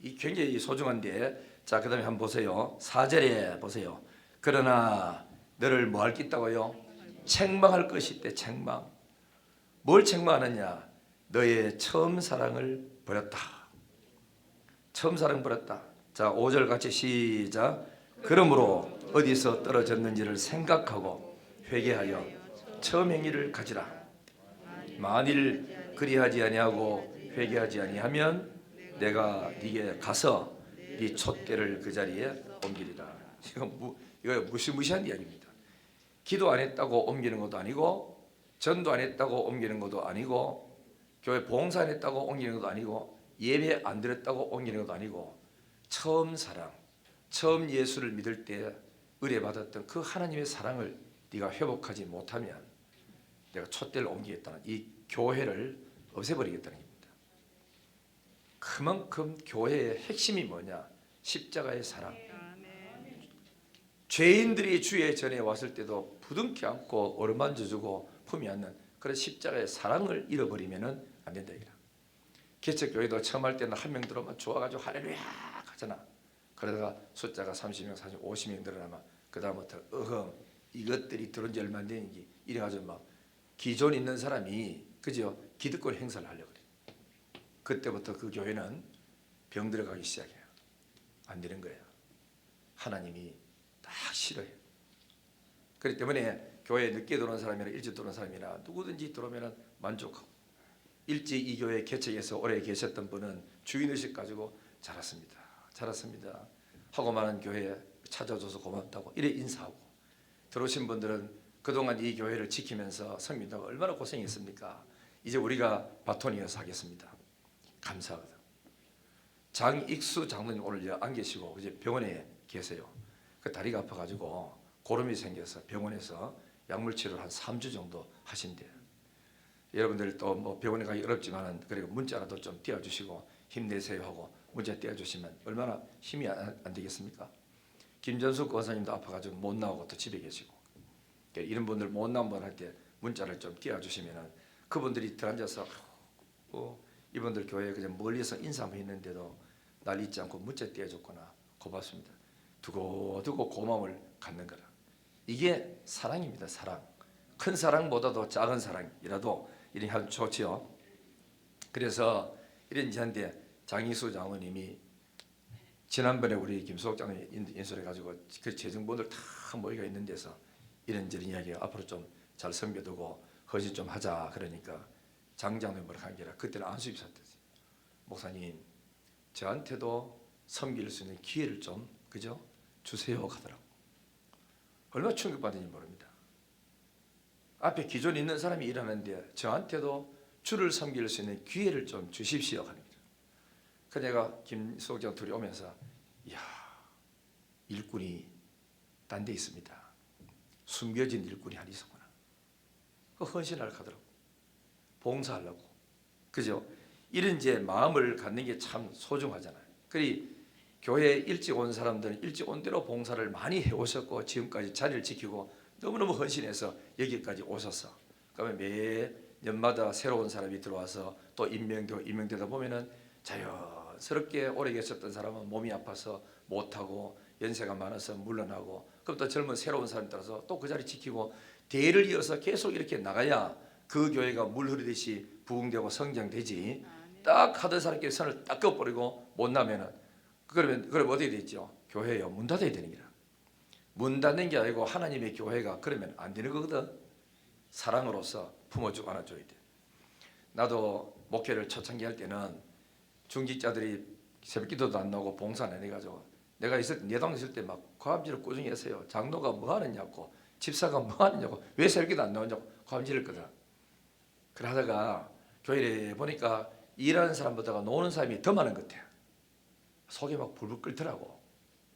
이 굉장히 소중한데 자 그다음에 한번 보세요. 4절에 보세요. 그러나 너를 뭐 할 게 있다고요? 책망할 것이 있대. 책망. 뭘 책망하느냐? 너의 처음 사랑을 버렸다. 처음 사랑 버렸다. 자 5절 같이 시작. 그러므로 어디서 떨어졌는지를 생각하고 회개하여 처음 행위를 가지라. 만일 그리하지 아니하고 회개하지 아니하면 내가 네게 가서 네 촛대를 그 자리에 옮기리라. 이거 무시무시한 이야기입니다. 기도 안 했다고 옮기는 것도 아니고 전도 안 했다고 옮기는 것도 아니고 교회 봉사 안 했다고 옮기는 것도 아니고 예배 안 드렸다고 옮기는 것도 아니고 처음 사랑, 처음 예수를 믿을 때 의뢰받았던 그 하나님의 사랑을 네가 회복하지 못하면 내가 촛대를 옮기겠다는 이 교회를 없애버리겠다는 겁니다. 그만큼 교회의 핵심이 뭐냐? 십자가의 사랑. 죄인들이 주의 전에 왔을 때도 부둥켜 안고 어루만져 주고 품이 안는 그런 십자가의 사랑을 잃어버리면 안 된다 이거라. 개척교회도 처음 할 때는 한 명 들어오면 좋아가지고 할렐루야 하잖아. 그러다가 숫자가 30명, 40명, 50명 늘어나면 그 다음부터 이것들이 들어온 지 얼마 안 되는지 이래가지고 막 기존 있는 사람이 그죠? 기득권 행사를 하려고 그래. 그때부터 그 교회는 병 들어가기 시작해요. 안 되는 거예요. 하나님이 딱 싫어요. 그렇기 때문에 교회에 늦게 들어온 사람이나 일찍 들어온 사람이나 누구든지 들어오면 만족하고 일찍 이 교회 개척에서 오래 계셨던 분은 주인의식 가지고 잘했습니다 하고 많은 교회에 찾아줘서 고맙다고 이래 인사하고 들어오신 분들은 그동안 이 교회를 지키면서 성민다가 얼마나 고생했습니까? 이제 우리가 바톤이어서 하겠습니다. 감사하거든. 장익수 장로님 오늘 안 계시고 이제 병원에 계세요. 그 다리가 아파가지고 고름이 생겨서 병원에서 약물 치료를 한 3주 정도 하신대요. 여러분들 또 뭐 병원에 가기 어렵지만은 그리고 문자라도 좀 띄워주시고 힘내세요 하고 문자 띄워주시면 얼마나 힘이 안 되겠습니까? 김전숙 권사님도 아파가지고 못 나오고 또 집에 계시고 이런 분들 못 나온 분 할 때 문자를 좀 띄워주시면은 그분들이 들어앉아서 이분들 교회에 그냥 멀리서 인사만 했는데도 날 잊지 않고 문자 띄워줬구나 고맙습니다. 두고두고 고마움을 갖는 거라. 이게 사랑입니다. 사랑. 큰 사랑보다도 작은 사랑이라도 이런 게 좋지요. 그래서 이런 지한데 장희수 장로님이 지난번에 우리 김수옥 장로님 인솔해가지고 그 재정본들 다 모이가 있는 데서 이런저런 이야기가 앞으로 좀 잘 섬겨두고 헌신 좀 하자. 그러니까 장장도 뭐라 한 게라. 그때는 안수입 사태지. 목사님 저한테도 섬길 수 있는 기회를 좀 그죠? 주세요 하더라고. 얼마나 충격받은지 모릅니다. 앞에 기존에 있는 사람이 일하는데 저한테도 주를 섬길 수 있는 기회를 좀 주십시오 하는 거죠. 그래서 내가 김수옥장 둘이 오면서 이야, 일꾼이 딴 데 있습니다. 숨겨진 일꾼이 하나 있었구나. 그 헌신하려고 하더라고. 봉사하려고. 그죠? 이런 이제 마음을 갖는 게 참 소중하잖아요. 그리 교회에 일찍 온 사람들은 일찍 온 대로 봉사를 많이 해오셨고 지금까지 자리를 지키고 너무너무 헌신해서 여기까지 오셨어. 그러면 매 년마다 새로운 사람이 들어와서 또 임명되다 보면은 자연스럽게 오래 계셨던 사람은 몸이 아파서 못하고 연세가 많아서 물러나고 그럼 또 젊은 새로운 사람이 따라서 또 그 자리 지키고 대를 이어서 계속 이렇게 나가야 그 교회가 물 흐르듯이 부흥되고 성장되지. 딱 하던 사람끼리 선을 딱 꺼버리고 못 나면은 그러면 어떻게 되죠? 교회요 문 닫아야 되는 거라. 문 닫는 게 아니고 하나님의 교회가 그러면 안 되는 거거든. 사랑으로서 품어주고 안아줘야 돼. 나도 목회를 초창기 할 때는 중직자들이 새벽기도도 안 나오고 봉사 안 해가지고 내가 내 당 있을 때 막 과음질을 꾸준히 했어요. 장로가 뭐 하느냐고 집사가 뭐 하느냐고 왜 새벽기도 안 나오냐고 과음질을 했거든. 그러다가 교회에 보니까 일하는 사람보다가 노는 사람이 더 많은 것 같아요. 속이 막 불불 끓더라고.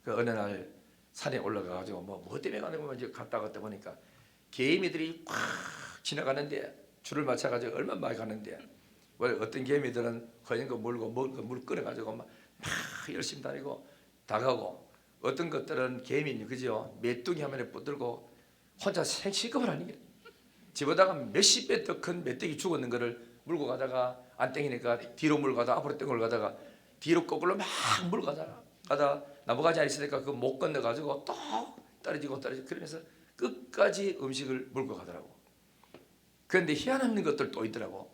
그 어느 날 산에 올라가가지고 뭐 때문에 가는 거 이제 갔다 보니까 개미들이 꽉 지나가는데 줄을 맞춰가지고 얼마나 많이 가는데 어떤 개미들은 허연 거 물고 먹을 거 물 끓여가지고 막 열심히 다니고 다가고 어떤 것들은 개미 그죠? 메뚜기 화면에 붙들고 혼자 생시급을 하는 게 집어다가 몇십 배 더 큰 메뚜기 죽었는 거를 물고 가다가 안 땡기니까 뒤로 물고 가다가 앞으로 땡겨 가다가 뒤로 거꾸로 막 물고 가다가 나무가지 안 있으니까 그 못 건너가지고 또 떨어지고 그러면서 끝까지 음식을 물고 가더라고. 그런데 희한한 것들 또 있더라고.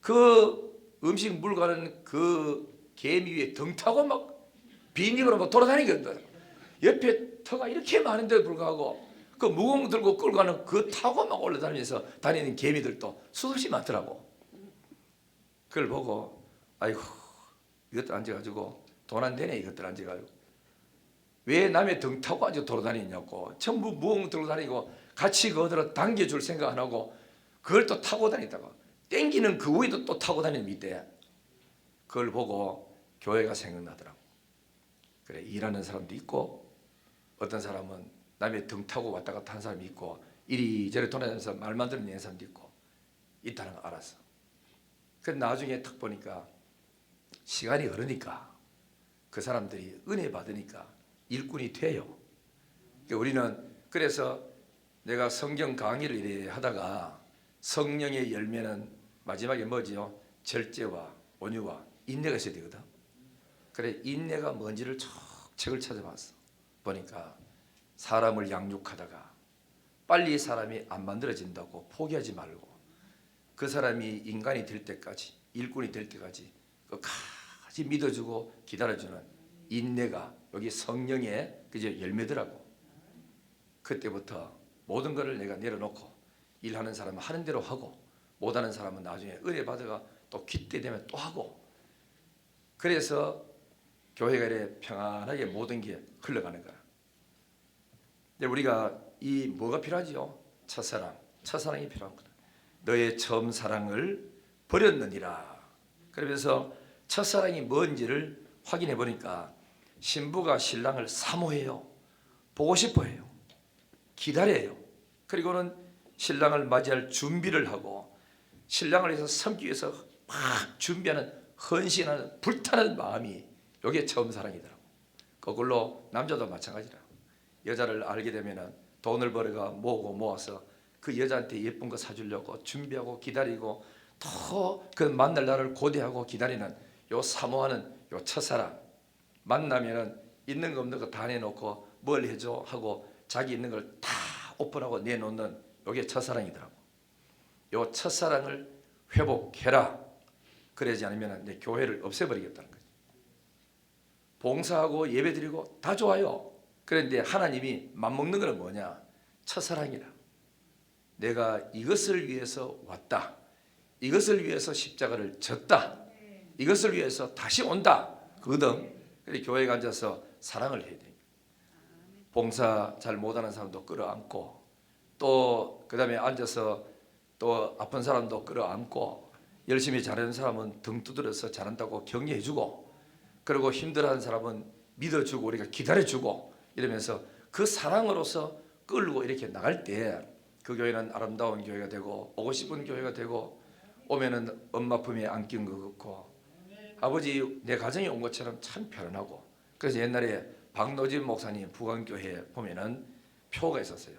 그 음식 물고 가는 그 개미 위에 등 타고 막 비행기로 막 돌아다니거든. 옆에 터가 이렇게 많은데도 불구하고 그 무거운 들고 끌고 가는 그 타고 막 올라다니면서 다니는 개미들도 수없이 많더라고. 그걸 보고 아이고 이것도 앉아가지고 돈 안 되네 이것들 앉아가지고 왜 남의 등 타고 앉아 돌아다니냐고 전부 무거운 들고 다니고 같이 그거들을 당겨줄 생각 안 하고 그걸 또 타고 다니다가 땡기는 그 위에도 또 타고 다니는 밑에 그걸 보고 교회가 생각나더라고. 그래 일하는 사람도 있고 어떤 사람은 남의 등 타고 왔다 갔다 하는 사람이 있고 이리저리 돌아다니면서 말만 들은 사람도 있고 있다는 걸 알았어. 그래서 나중에 딱 보니까 시간이 흐르니까 그 사람들이 은혜 받으니까 일꾼이 돼요. 우리는 그래서 내가 성경 강의를 이래 하다가 성령의 열매는 마지막에 뭐지요? 절제와 온유와 인내가 있어야 되거든. 그래 인내가 뭔지를 책을 찾아봤어. 보니까 사람을 양육하다가 빨리 사람이 안 만들어진다고 포기하지 말고 그 사람이 인간이 될 때까지 일꾼이 될 때까지 끝까지 믿어주고 기다려주는 인내가 여기 성령의 그저 열매더라고. 그때부터 모든 것을 내가 내려놓고 일하는 사람은 하는 대로 하고 못하는 사람은 나중에 은혜 받아가 또 깃대 되면 또 하고 그래서 교회가 이렇게 평안하게 모든 게 흘러가는 거야. 근데 우리가 이 뭐가 필요하지요? 첫사랑이 필요한 거다. 너의 처음 사랑을 버렸느니라. 그러면서 첫사랑이 뭔지를 확인해 보니까 신부가 신랑을 사모해요. 보고 싶어해요. 기다려요. 그리고는 신랑을 맞이할 준비를 하고 신랑을 위해서 섬기 위해서 막 준비하는 헌신하는 불타는 마음이 이게 처음 사랑이더라고. 거꾸로 남자도 마찬가지라. 여자를 알게 되면은 돈을 벌어가 모아서 그 여자한테 예쁜 거 사주려고 준비하고 기다리고 더 그 만날 날을 고대하고 기다리는 요 사모하는 요 첫사랑. 만나면은 있는 거 없는 거 다 내놓고 뭘 해줘 하고 자기 있는 걸 다 오픈하고 내놓는 요게 첫사랑이더라고. 요 첫사랑을 회복해라. 그러지 않으면 내 교회를 없애버리겠다는 거지. 봉사하고 예배드리고 다 좋아요. 그런데 하나님이 맘먹는 건 뭐냐? 첫사랑이라. 내가 이것을 위해서 왔다. 이것을 위해서 십자가를 졌다. 이것을 위해서 다시 온다. 그거든. 그래서 교회에 앉아서 사랑을 해야 돼. 봉사 잘 못하는 사람도 끌어안고, 또 그다음에 앉아서 또 아픈 사람도 끌어안고, 열심히 잘하는 사람은 등 두드려서 잘한다고 격려해주고, 그리고 힘들어하는 사람은 믿어주고 우리가 기다려주고, 이러면서 그 사랑으로서 끌고 이렇게 나갈 때 그 교회는 아름다운 교회가 되고, 오고 싶은 교회가 되고, 오면은 엄마 품에 안긴 것 같고, 아버지 내 가정에 온 것처럼 참 편안하고. 그래서 옛날에 박노진 목사님 부강교회에 보면은 표가 있었어요.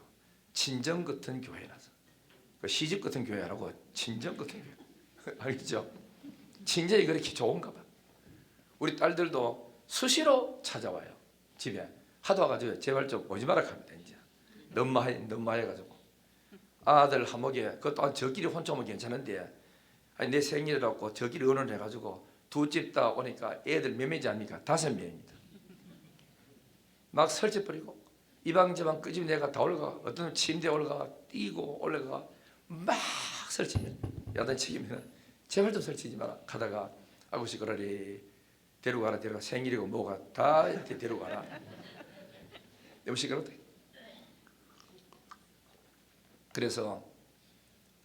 친정 같은 교회라서. 시집 같은 교회라고 친정 같은 교회. 알겠죠? 친정이 그렇게 좋은가 봐. 우리 딸들도 수시로 찾아와요. 집에 하도 와가지고 제발 좀 오지 마라 합니다. 이제 너무 해가지고 아들 한목에 그것도 저끼리 혼자 오면 괜찮은데, 아니 내 생일이라고 저끼리 의논을 해가지고 두 집 다 오니까 애들 몇 명이지 압니까? 5명입니다. 막 설치 뿌리고 이 방 저 방 끄집어 내가 다 올라가, 어떤 침대에 올라가 뛰고 올라가 막 설치면 야단치기면 제발 좀 설치지 마라 하다가 아버지 그러리 데려가라 생일이고 뭐가 다 이렇게 데려가라. 너무 시끄럽다. 그래서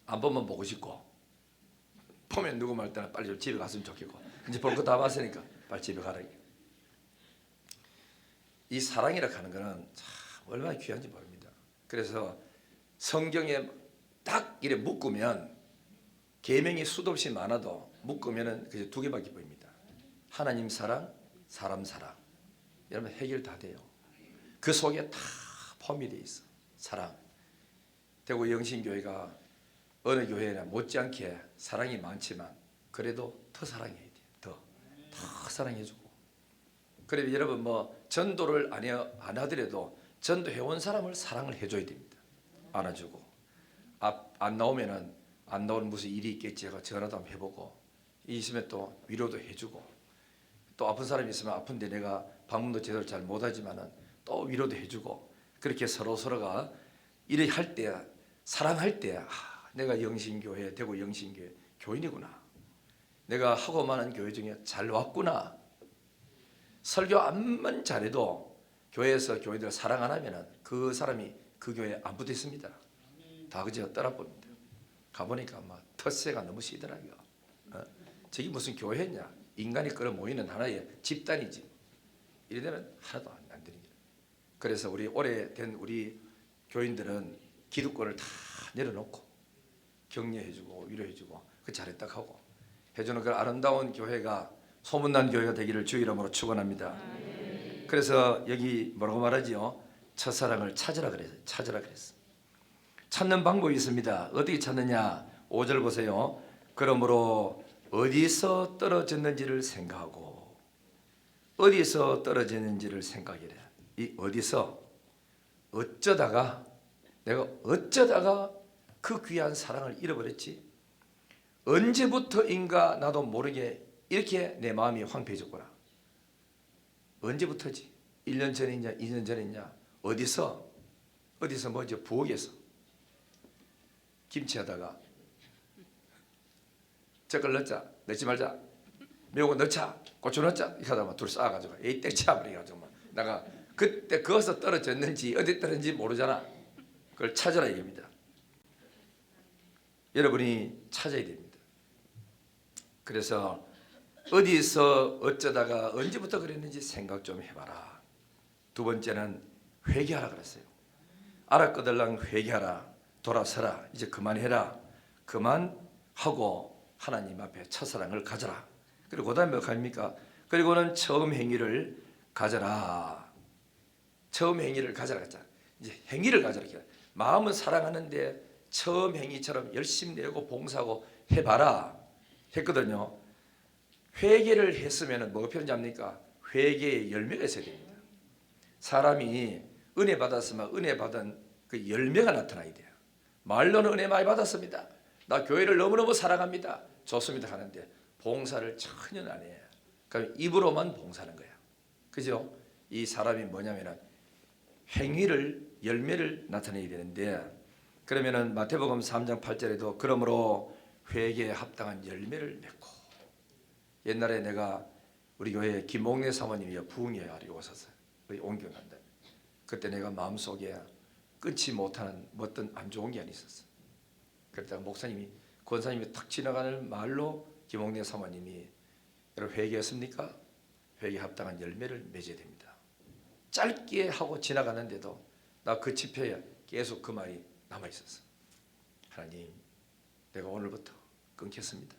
안 보면 보고 싶고, 보면 누구 말 때는 빨리 좀 집에 갔으면 좋겠고, 이제 볼 거 다 봤으니까 빨리 집에 가라. 이 사랑이라고 하는 거는 참 얼마나 귀한지 모릅니다. 그래서 성경에 딱 이래 묶으면, 계명이 수도 없이 많아도 묶으면은 그저 두 개밖에 보입니다. 하나님 사랑, 사람 사랑. 여러분 해결 다 돼요. 그 속에 다 포함이 돼 있어. 사랑. 대구 영신교회가 어느 교회나 못지않게 사랑이 많지만 그래도 더 사랑해야 돼. 더 사랑해주고. 그래도 여러분 뭐 전도를 안 하더라도 전도해온 사람을 사랑을 해줘야 됩니다. 안아주고. 안 나오면은 안 나오는 무슨 일이 있겠지 해서 전화도 한번 해보고, 있으면 또 위로도 해주고, 또 아픈 사람이 있으면 아픈데 내가 방문도 제대로 잘 못하지만은 또 위로도 해주고, 그렇게 서로가 이래 할 때, 사랑할 때, 내가 영신교회, 대구 영신교회 교인이구나. 내가 하고 많은 교회 중에 잘 왔구나. 설교 암만 잘해도 교회에서 교인들 사랑 안 하면은 그 사람이 그 교회에 안 붙어 있습니다. 다 그저 떠나봅니다. 가보니까 막 텃세가 너무 시더라고요. 저기 무슨 교회냐? 인간이 끌어 모이는 하나의 집단이지. 이러면 하나도 안 되는 거예요. 그래서 우리 오래된 우리 교인들은 기득권을 다 내려놓고 격려해주고 위로해주고 그 잘했다 하고 해주는 그 아름다운 교회가 소문난 교회가 되기를 주 이름으로 축원합니다. 그래서 여기 뭐라고 말하지요? 첫사랑을 찾으라 그랬어요. 찾으라 그랬어. 찾는 방법이 있습니다. 어떻게 찾느냐? 5절 보세요. 그러므로 어디서 떨어졌는지를 생각하고, 어디서 떨어졌는지를 생각해라. 이 어디서, 어쩌다가 내가 어쩌다가 그 귀한 사랑을 잃어버렸지? 언제부터인가 나도 모르게 이렇게 내 마음이 황폐해졌구나. 언제부터지? 1년 전이냐 2년 전이냐? 어디서 뭐죠? 부엌에서 김치하다가 저걸 넣지 말자, 매운 거 넣자, 고추 넣자 이렇게 하다가 둘 쌓아가지고 에이 떼치야 버려가지고 내가 그때 거기서 떨어졌는지 어디 떨어졌는지 모르잖아. 그걸 찾아라 이겁니다. 여러분이 찾아야 됩니다. 그래서 어디서 어쩌다가 언제부터 그랬는지 생각 좀 해봐라. 두 번째는 회개하라 그랬어요. 알았거들랑 회개하라. 돌아서라. 이제 그만해라. 그만하고 하나님 앞에 첫사랑을 가져라. 그리고 그 다음에 뭐 합니까? 그리고는 처음 행위를 가져라. 처음 행위를 가져라 했잖아. 이제 행위를 가져라. 마음은 사랑하는데 처음 행위처럼 열심히 내고 봉사하고 해봐라 했거든요. 회개를 했으면 뭐가 필요한지 압니까? 회개의 열매가 있어야 됩니다. 사람이 은혜 받았으면 은혜 받은 그 열매가 나타나야 돼요. 말로는 은혜 많이 받았습니다. 나 교회를 너무너무 사랑합니다. 좋습니다 하는데 봉사를 전혀 안 해요. 그러니까 입으로만 봉사하는 거야. 그죠? 이 사람이 뭐냐면은 행위를 열매를 나타내야 되는데 그러면은 마태복음 3장 8절에도 그러므로 회개에 합당한 열매를 맺고, 옛날에 내가 우리 교회 김옥래 사모님이 부흥회 하려고 왔었어요. 옮겨간다. 그때 내가 마음속에 끊지 못하는 어떤 안 좋은 게 있었어. 그랬다가 목사님이, 권사님이 탁 지나가는 말로 김옥래 사모님이, 여러분 회개했습니까? 회개에 합당한 열매를 맺어야 됩니다. 짧게 하고 지나가는데도 나 그 집회에 계속 그 말이 남아 있었어. 하나님, 내가 오늘부터 끊겠습니다.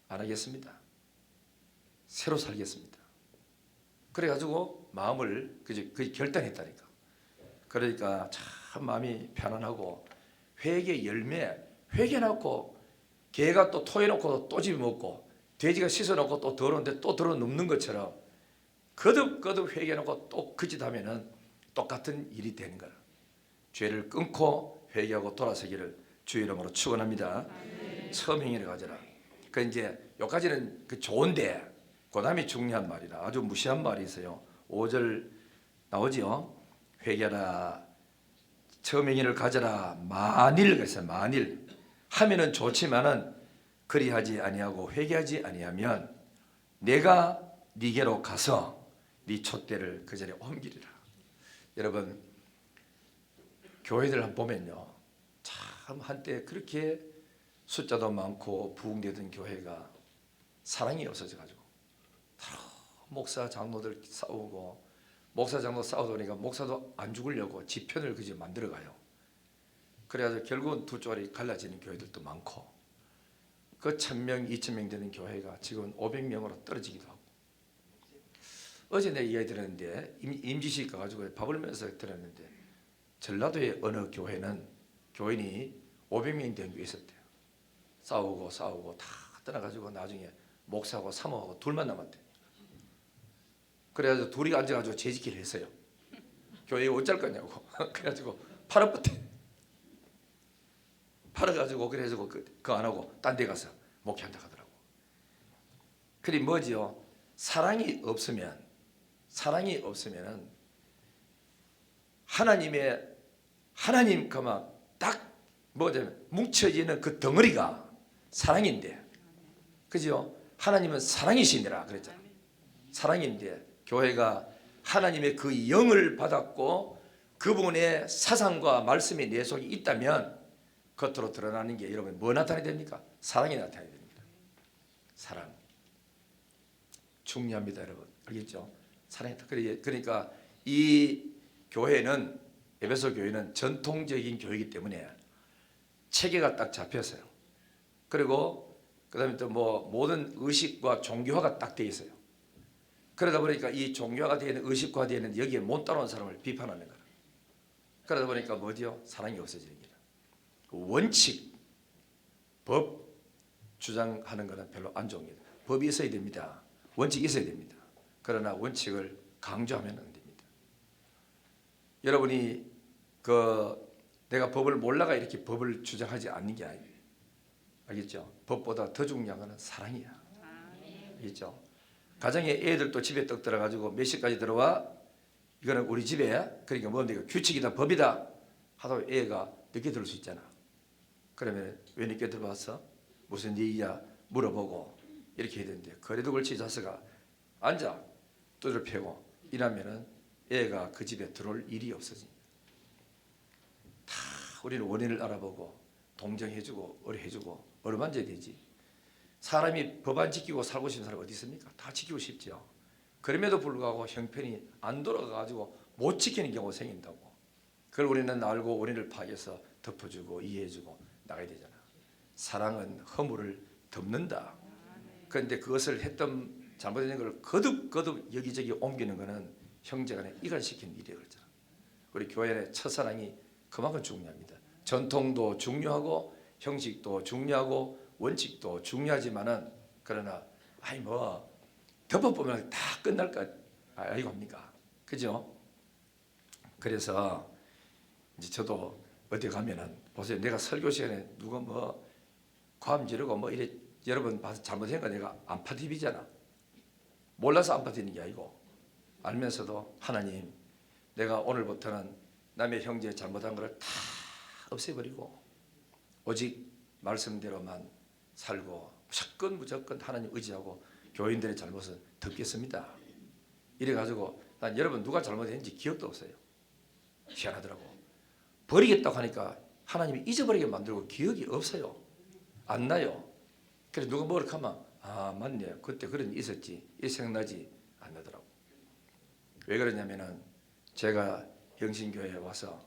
안 하겠습니다. 새로 살겠습니다. 그래가지고 마음을 그 결단했다니까. 그러니까 참 마음이 편안하고, 회개 열매, 회개 놓고 개가 또 토해 놓고 또 집에 먹고, 돼지가 씻어 놓고 또 더러운데 또 더러 눕는 것처럼 거듭 회개 놓고 또 그 짓 하면은 똑같은 일이 되는 거라. 죄를 끊고 회개하고 돌아서기를 주의 이름으로 축원합니다. 처음 행위를 가져라. 그 이제 여기까지는 그 좋은데, 그다음에 중요한 말이라, 아주 무시한 말이 있어요. 5절 나오지요. 회개하라, 처음 행위를 가져라. 만일, 그랬어요. 만일 하면은 좋지만은 그리하지 아니하고 회개하지 아니하면 내가 네게로 가서 네 촛대를 그 자리에 옮기리라. 여러분, 교회들 한번 보면요, 참 한때 그렇게 숫자도 많고 부흥되던 교회가 사랑이 없어져 가지고 서로 목사 장로들 싸우고, 목사 장로 싸우다 보니까 목사도 안 죽으려고 지편을 그저 만들어 가요. 그래가지고 결국은 두 쪽이 갈라지는 교회들도 많고, 그 1000명, 2000명 되는 교회가 지금 500명으로 떨어지기도 하고. 어제 내 이야기 들었는데, 임지식 가가지고 밥을 먹으면서 들었는데, 전라도의 어느 교회는 교인이 500명이 된 게 있었대요. 싸우고 다 떠나가지고 나중에 목사하고 사모하고 둘만 남았대. 그래가지고 둘이 앉아가지고 재짓기를 했어요. 교회에 어쩔 거냐고. 그래가지고 팔아붙대. 팔아가지고 그래가지고 그거 안 하고 딴 데 가서 목회한다 하더라고. 그리 뭐지요? 사랑이 없으면은 하나님 그만 딱 뭐냐면 뭉쳐지는 그 덩어리가 사랑인데, 그죠? 하나님은 사랑이시니라 그랬잖아. 사랑인데 교회가 하나님의 그 영을 받았고 그분의 사상과 말씀이 내 속에 있다면 겉으로 드러나는 게, 여러분 뭐 나타나야 됩니까? 사랑이 나타나야 됩니다. 사랑 중요합니다, 여러분. 알겠죠? 사랑이. 그러니까 이 교회는, 에베소 교회는 전통적인 교회이기 때문에 체계가 딱 잡혔어요. 그리고 그다음에 또 뭐 모든 의식과 종교화가 딱 돼 있어요. 그러다 보니까 이 종교화가 되는, 의식화되는 여기에 못 따라온 사람을 비판하는 거예요. 그러다 보니까 뭐지요? 사랑이 없어지는 거예요. 원칙, 법 주장하는 것은 별로 안 좋습니다. 법이 있어야 됩니다. 원칙이 있어야 됩니다. 그러나 원칙을 강조하면 안 됩니다. 여러분이 내가 법을 몰라가 이렇게 법을 주장하지 않는 게 아니에요. 알겠죠? 법보다 더 중요한 것은 사랑이야. 알겠죠? 가정에 애들도 집에 떡 들어가지고 몇 시까지 들어와? 이거는 우리 집에, 그러니까 뭡니까? 규칙이다, 법이다 하다 애가 늦게 들어올 수 있잖아. 그러면 왜 늦게 들어왔어? 무슨 일이야? 물어보고 이렇게 해야 되는데, 그래도 그렇지 자식아 앉아 두드려 패고 이러면은 애가 그 집에 들어올 일이 없어집니다. 다 우리는 원인을 알아보고 동정해주고 어려해주고 어루만져야 되지. 사람이 법 안 지키고 살고 싶은 사람 어디 있습니까? 다 지키고 싶죠. 그럼에도 불구하고 형편이 안 돌아가가지고 못 지키는 경우가 생긴다고. 그걸 우리는 알고 원인을 파악해서 덮어주고 이해해주고 나가야 되잖아. 사랑은 허물을 덮는다. 그런데 그것을 했던 잘못된 걸 거듭 여기저기 옮기는 것은 형제간에 이간시키는 일이에요. 그렇잖아. 우리 교회의 첫사랑이 그만큼 중요합니다. 전통도 중요하고 형식도 중요하고 원칙도 중요하지만은, 그러나 뭐 덮어보면 다 끝날 것 아니고 합니까? 그죠? 그래서 이제 저도 어디 가면은 보세요. 내가 설교 시간에 누가 뭐 과음 지르고 뭐 이래 여러분 봐서 잘못한 거 내가 안파티비잖아. 몰라서 안파티는 게 아니고 알면서도 하나님, 내가 오늘부터는 남의 형제 잘못한 것을 다 없애버리고 오직 말씀대로만 살고 무조건 하나님 의지하고 교인들의 잘못은 덮겠습니다. 이래가지고 난 여러분 누가 잘못했는지 기억도 없어요. 희한하더라고. 버리겠다고 하니까 하나님이 잊어버리게 만들고 기억이 없어요. 안 나요. 그래서 누가 뭐를 하면 아 맞네 그때 그런 일이 있었지 이 생각나지 안 나더라고. 왜 그러냐면은 제가 영신교회에 와서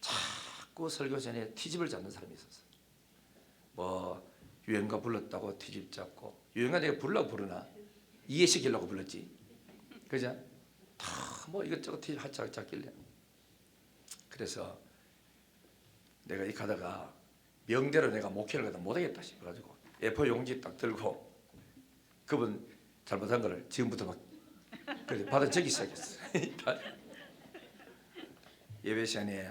자꾸 설교 전에 티집을 잡는 사람이 있었어요. 뭐 유행가 불렀다고 티집 잡고 유행가 내가 부르려고 부르나 이해시키려고 불렀지 그죠? 다 뭐 이것저것 티집 하짝 잡길래 그래서 내가 이 가다가 명대로 내가 목회를 가다 못하겠다 싶어가지고 A4 용지 딱 들고 그분 잘못한 거를 지금부터 막 받아 적기 시작했어. 예배 시간에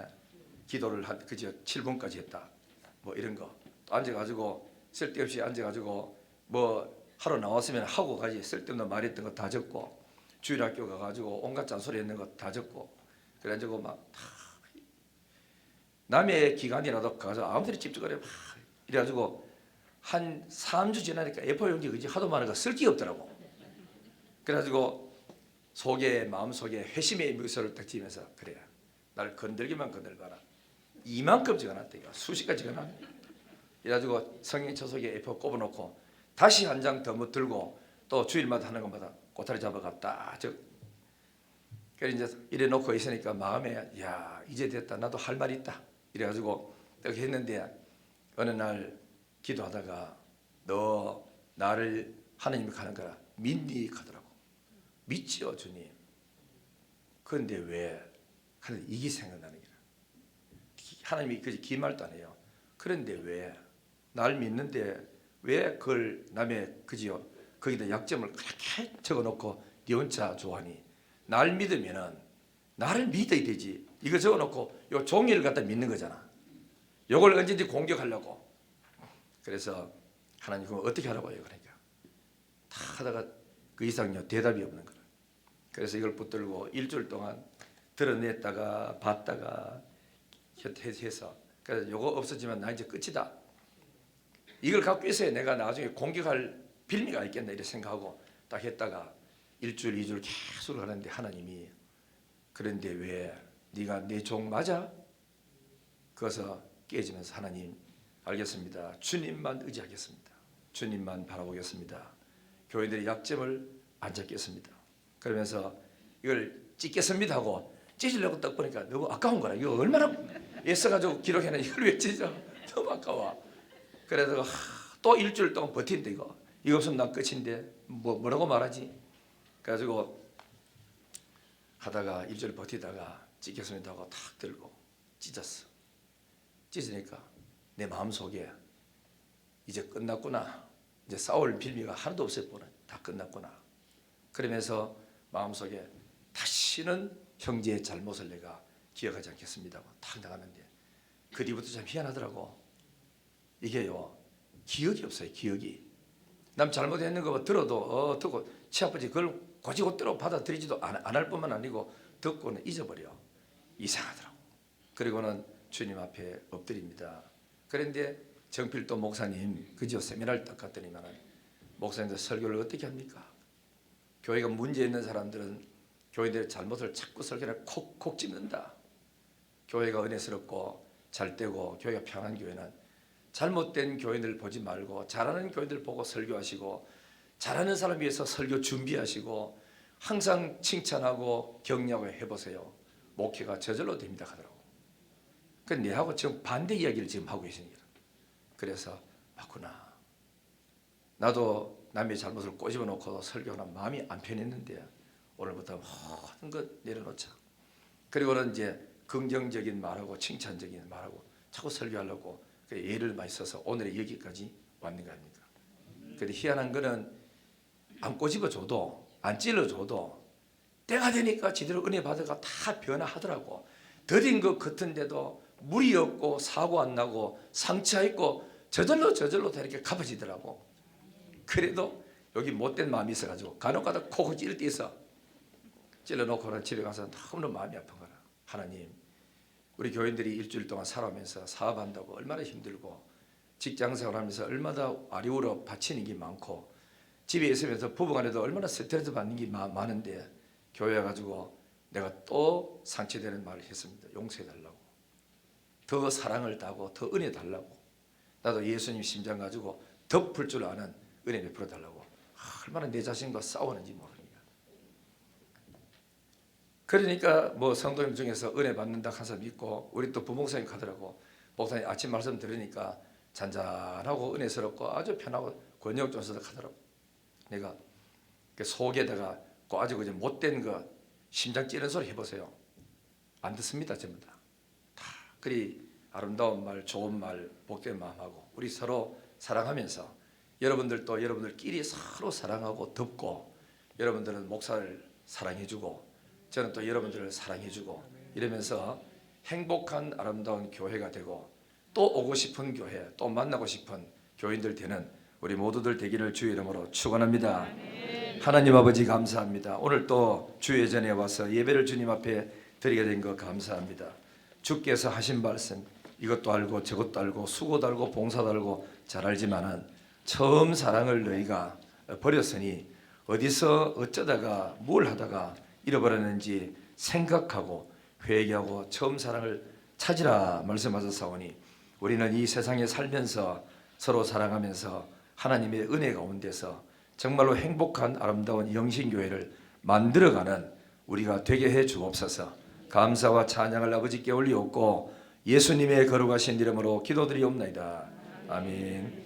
기도를 한 그저 7분까지 했다. 뭐 이런 거 앉아가지고 쓸데없이 앉아가지고 뭐 하러 나왔으면 하고 가지 쓸데없는 말했던 거 다 적고 주일학교 가가지고 온갖 잔소리 했는 거 다 적고 그래가지고 막 다 남의 기간이라도 가서 아무데나 집중하래 막 이래가지고 한 3주 지나니까 A4 용지 그지 하도 많으니까 쓸 게 없더라고. 그래가지고 마음속에 회심의 미소를 딱 지면서 그래 날 건들기만 건들봐라. 이만큼 적어놨다 이거 수십 가지 적어놨. 이래가지고 성경 초속에 A4 꼽아놓고 다시 한 장 더 못 들고 또 주일마다 하는 것마다 꼬타리 잡아갔다. 그래서 이제 이래 놓고 있으니까 마음에 야 이제 됐다 나도 할 말이 있다. 이래가지고 딱 했는데 어느 날 기도하다가 너 나를 하나님이 가는 거라 믿니 하더라고. 믿지요 주님. 그런데 왜? 하는 이게 생각나는 거야. 하나님이 그지 긴 말도 안 해요. 그런데 왜? 날 믿는데 왜 그걸 남의 그지요? 거기다 약점을 그렇게 적어놓고 네 혼자 좋아하니? 날 믿으면은 나를 믿어야 되지. 이거 적어놓고 요 종이를 갖다 믿는 거잖아. 요걸 언제든지 공격하려고. 그래서 하나님 그럼 어떻게 하라고 해요? 그러니까 다 하다가 그 이상요 대답이 없는 거야. 그래서 이걸 붙들고 일주일 동안 드러냈다가 봤다가 해서 그래서 요거 없어지면 나 이제 끝이다. 이걸 갖고 있어야 내가 나중에 공격할 빌미가 있겠나 이렇게 생각하고 딱 했다가 일주일 2주를 계속 하는데 하나님이 그런데 왜 네가 내 종 맞아? 그래서 깨지면서 하나님 알겠습니다. 주님만 의지하겠습니다. 주님만 바라보겠습니다. 교회들의 약점을 안 잡겠습니다. 그러면서 이걸 찢겠습니다 하고 찢으려고 딱 보니까 너무 아까운 거라. 이거 얼마나 애써가지고 기록해놔. 이걸 왜 찢어? 너무 아까워. 그래서 또 일주일 동안 버틴대 이거 없으면 난 끝인데 뭐라고 말하지? 그래가지고 하다가 일주일 버티다가 찢겠습니다 하고 탁 들고 찢었어. 찢으니까 내 마음속에 이제 끝났구나. 이제 싸울 빌미가 하나도 없을 뻔해. 다 끝났구나. 그러면서 마음속에 다시는 형제의 잘못을 내가 기억하지 않겠습니다 하고 탁 나가는데 그 뒤부터 참 희한하더라고. 이게요 기억이 없어요. 기억이 남 잘못했는 거 들어도 듣고 치아버지 그걸 고지고대로 받아들이지도 안 할 뿐만 아니고 듣고는 잊어버려. 이상하더라고. 그리고는 주님 앞에 엎드립니다. 그런데 정필도 목사님 그저 세미나를 딱 갔더니만은 목사님들 설교를 어떻게 합니까? 교회가 문제 있는 사람들은 교회들의 잘못을 자꾸 설교를 콕콕 찝는다. 교회가 은혜스럽고 잘되고 교회가 평안한 교회는 잘못된 교인들 보지 말고 잘하는 교인들 보고 설교하시고 잘하는 사람 위해서 설교 준비하시고 항상 칭찬하고 격려하고 해보세요. 목회가 저절로 됩니다 하더라고. 그 내하고 지금 반대 이야기를 지금 하고 계십니다. 그래서 맞구나. 나도 남의 잘못을 꼬집어 놓고 설교하는 마음이 안 편했는데 오늘부터 모든 것 내려놓자. 그리고는 이제 긍정적인 말하고 칭찬적인 말하고 자꾸 설교하려고 예를 많이 써서 오늘의 여기까지 왔는 거 아닙니까? 근데 희한한 거는 안 꼬집어줘도 안 찔러줘도 때가 되니까 지대로 은혜 받아가 다 변화하더라고. 더딘 것 같은데도 물이 없고 사고 안 나고 상처 있고 저절로 다 이렇게 갚아지더라고. 그래도 여기 못된 마음이 있어가지고 간혹가다 콕 찔릴 때 있어. 찔러놓고는 집에 가서 너무 마음이 아픈 거라. 하나님 우리 교인들이 일주일 동안 살아오면서 사업한다고 얼마나 힘들고 직장생활하면서 얼마나 아리우러 바치는 게 많고 집에 있으면서 부부간에도 얼마나 스트레스 받는 게 많은데 교회 가지고 내가 또 상처되는 말을 했습니다. 용서해달라고, 더 사랑을 따고 더 은혜 달라고, 나도 예수님 심장 가지고 덮을 줄 아는 은혜 베풀어 달라고. 얼마나 내 자신과 싸우는지 모릅니다. 그러니까 뭐 성도님 중에서 은혜 받는다 한 사람 있고, 우리 또 부목사님 가더라고. 목사님 아침 말씀 들으니까 잔잔하고 은혜스럽고 아주 편하고 권역존서도 하더라고. 내가 그 속에다가 아주 그냥 못된 거 심장 찌르는 소리 해보세요. 안 듣습니다. 전부 다. 그리 아름다운 말, 좋은 말, 복된 마음하고 우리 서로 사랑하면서 여러분들도 여러분들끼리 서로 사랑하고 덮고, 여러분들은 목사를 사랑해주고 저는 또 여러분들을 사랑해주고 이러면서 행복한 아름다운 교회가 되고, 또 오고 싶은 교회, 또 만나고 싶은 교인들 되는 우리 모두들 되기를 주의 이름으로 축원합니다. 하나님 아버지 감사합니다. 오늘 또 주의 전에 와서 예배를 주님 앞에 드리게 된 거 감사합니다. 주께서 하신 말씀 이것도 알고 저것도 알고 수고도 알고 봉사도 알고 잘 알지만은 처음 사랑을 너희가 버렸으니 어디서 어쩌다가 뭘 하다가 잃어버렸는지 생각하고 회개하고 처음 사랑을 찾으라 말씀하셨사오니, 우리는 이 세상에 살면서 서로 사랑하면서 하나님의 은혜 가운데서 정말로 행복한 아름다운 영신교회를 만들어가는 우리가 되게 해 주옵소서. 감사와 찬양을 아버지께 올리옵고 예수님의 거룩하신 이름으로 기도드리옵나이다. 아멘.